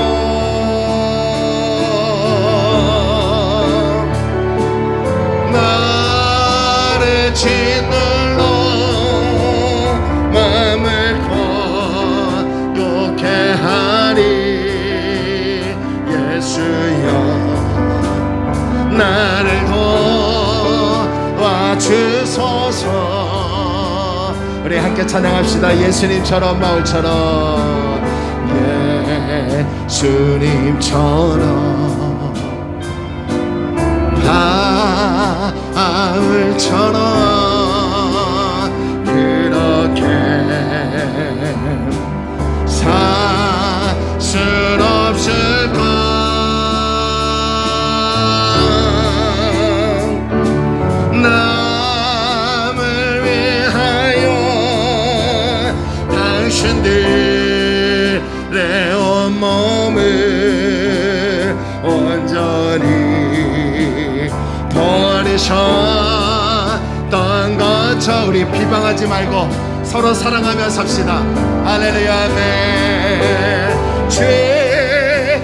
나를 짓눌러 맘을 거룩해 하리 예수여 나를 도와주소서. 우리 함께 찬양합시다. 예수님처럼 바울처럼 예수님처럼 바울처럼 그렇게 살 순 없을까? 남을 위하여 당신들의 온몸을 온전히 버리셨던 것처럼 우리 비방하지 말고 서로 사랑하며 삽시다. 할렐루야 아멘. 주의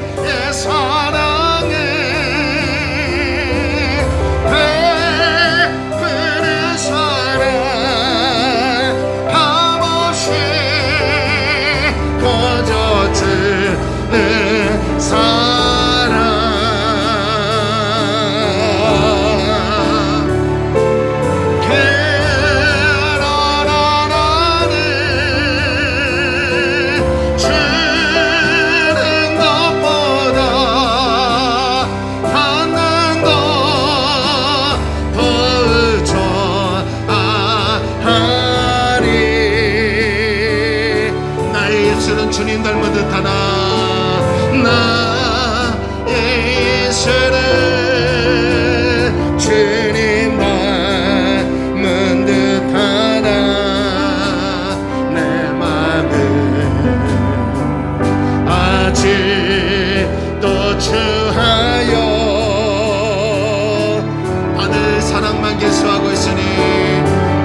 사랑에 베푸는 사랑 주님 닮은 듯하나 나의 예수를 주님 닮은 듯하나 내 맘은 아직도 주하여 받을 사랑만 계수하고 있으니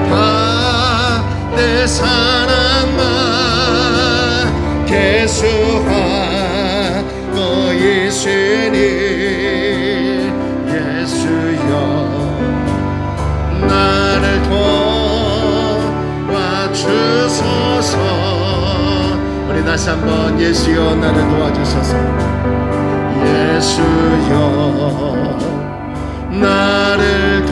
받을 사랑만 계수하고 있으니 예수여 나를 도와주소서. 우리 다시 한번 예수여 나를 도와주소서. 예수여 나를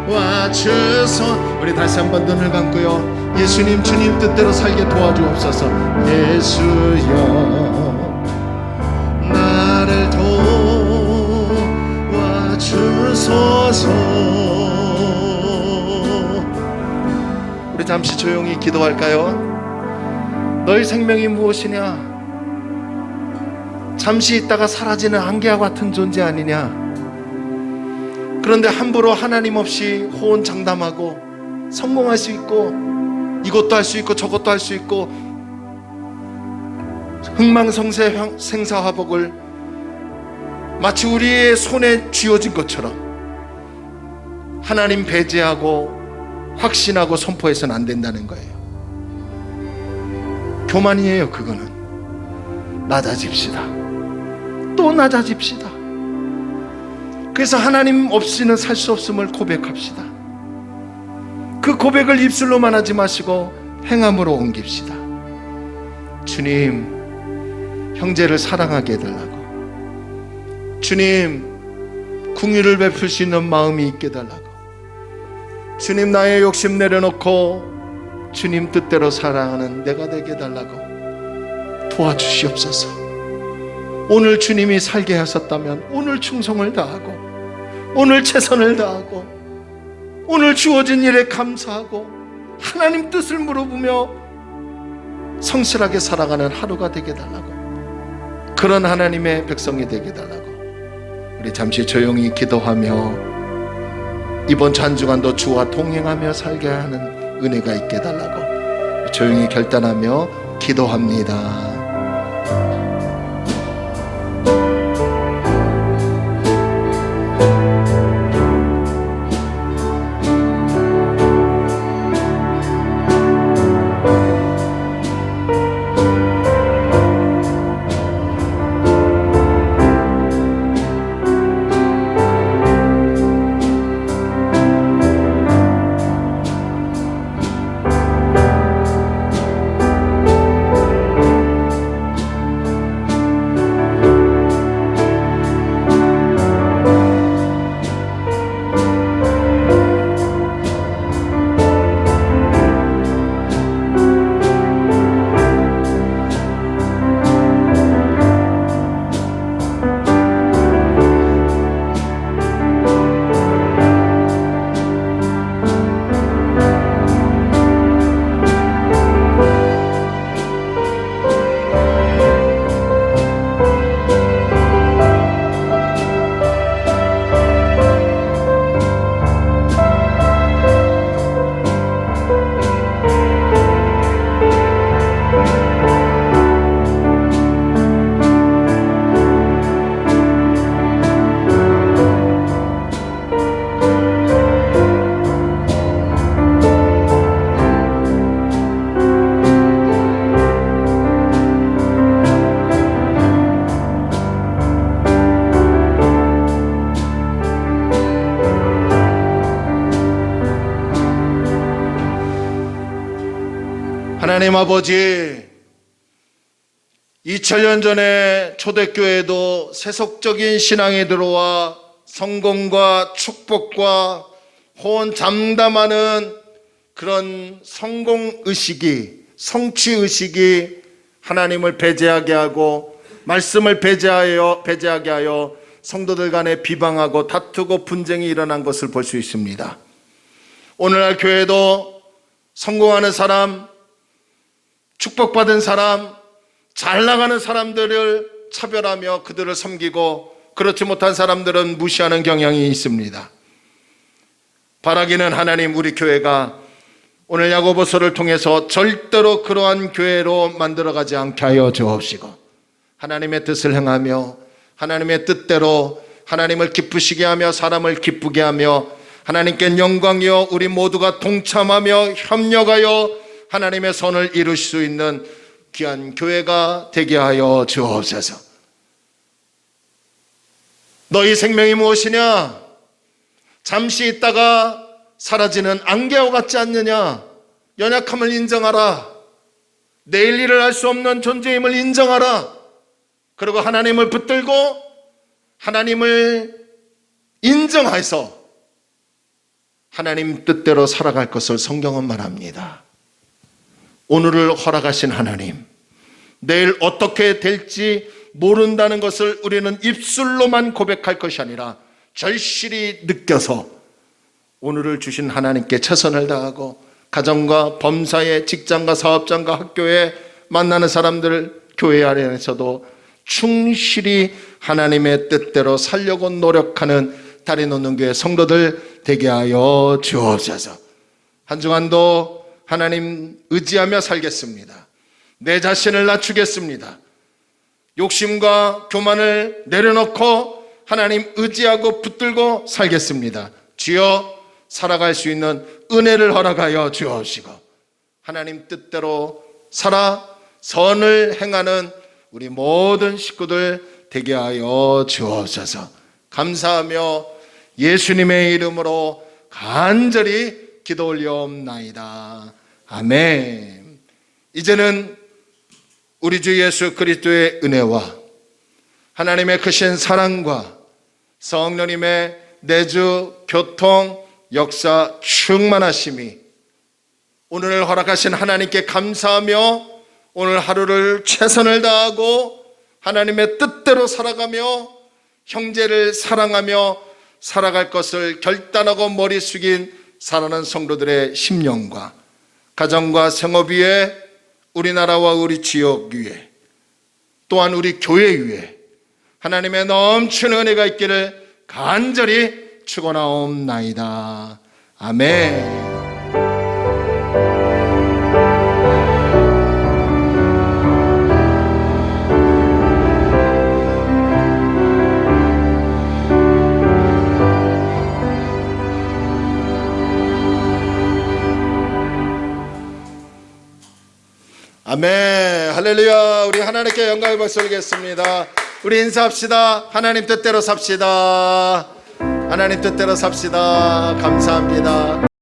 도와주소. 우리 다시 한번 눈을 감고요. 예수님 주님 뜻대로 살게 도와주옵소서. 예수여 나를 도와주소서. 우리 잠시 조용히 기도할까요? 너희 생명이 무엇이냐? 잠시 있다가 사라지는 안개와 같은 존재 아니냐? 그런데 함부로 하나님 없이 호언장담하고 성공할 수 있고 이것도 할 수 있고 저것도 할 수 있고 흥망성쇠 생사화복을 마치 우리의 손에 쥐어진 것처럼 하나님 배제하고 확신하고 선포해서는 안 된다는 거예요. 교만이에요. 그거는. 낮아집시다. 또 낮아집시다. 그래서 하나님 없이는 살 수 없음을 고백합시다. 그 고백을 입술로만 하지 마시고 행함으로 옮깁시다. 주님, 형제를 사랑하게 해달라고. 주님, 긍휼을 베풀 수 있는 마음이 있게 해달라고. 주님, 나의 욕심 내려놓고 주님 뜻대로 살아가는 내가 되게 해달라고 도와주시옵소서. 오늘 주님이 살게 하셨다면 오늘 충성을 다하고 오늘 최선을 다하고 오늘 주어진 일에 감사하고 하나님 뜻을 물어보며 성실하게 살아가는 하루가 되게 해달라고, 그런 하나님의 백성이 되게 해달라고. 우리 잠시 조용히 기도하며 이번 한 주간도 주와 동행하며 살게 하는 은혜가 있게 해달라고 조용히 결단하며 기도합니다. 하나님 아버지, 2000년 전에 초대교회도 세속적인 신앙에 들어와 성공과 축복과 호언 장담하는 그런 성공의식이, 성취의식이 하나님을 배제하게 하고 말씀을 배제하게 하여 성도들 간에 비방하고 다투고 분쟁이 일어난 것을 볼 수 있습니다. 오늘날 교회도 성공하는 사람, 축복받은 사람, 잘 나가는 사람들을 차별하며 그들을 섬기고 그렇지 못한 사람들은 무시하는 경향이 있습니다. 바라기는 하나님, 우리 교회가 오늘 야고보서를 통해서 절대로 그러한 교회로 만들어가지 않게 하여 주옵시고, 하나님의 뜻을 행하며 하나님의 뜻대로 하나님을 기쁘시게 하며 사람을 기쁘게 하며 하나님께 영광이요 우리 모두가 동참하며 협력하여 하나님의 선을 이루실 수 있는 귀한 교회가 되게 하여 주옵소서. 너희 생명이 무엇이냐? 잠시 있다가 사라지는 안개와 같지 않느냐? 연약함을 인정하라. 내일 일을 할 수 없는 존재임을 인정하라. 그리고 하나님을 붙들고 하나님을 인정해서 하나님 뜻대로 살아갈 것을 성경은 말합니다. 오늘을 허락하신 하나님, 내일 어떻게 될지 모른다는 것을 우리는 입술로만 고백할 것이 아니라 절실히 느껴서 오늘을 주신 하나님께 최선을 다하고 가정과 범사에, 직장과 사업장과 학교에 만나는 사람들, 교회 안에서도 충실히 하나님의 뜻대로 살려고 노력하는 다리 놓는 교회 성도들 되게 하여 주옵소서. 한 주간도 하나님 의지하며 살겠습니다. 내 자신을 낮추겠습니다. 욕심과 교만을 내려놓고 하나님 의지하고 붙들고 살겠습니다. 주여, 살아갈 수 있는 은혜를 허락하여 주옵시고 하나님 뜻대로 살아 선을 행하는 우리 모든 식구들 되게 하여 주옵소서. 감사하며 예수님의 이름으로 간절히 기도 올려옵나이다. 아멘. 이제는 우리 주 예수 그리스도의 은혜와 하나님의 크신 사랑과 성령님의 내주, 교통, 역사, 충만하심이 오늘 허락하신 하나님께 감사하며 오늘 하루를 최선을 다하고 하나님의 뜻대로 살아가며 형제를 사랑하며 살아갈 것을 결단하고 머리 숙인 사랑하는 성도들의 심령과 가정과 생업 위에, 우리나라와 우리 지역 위에, 또한 우리 교회 위에 하나님의 넘치는 은혜가 있기를 간절히 축원하옵나이다. 아멘. 아멘. 할렐루야. 우리 하나님께 영광의 박수 올리겠습니다. 우리 인사합시다. 하나님 뜻대로 삽시다. 하나님 뜻대로 삽시다. 감사합니다.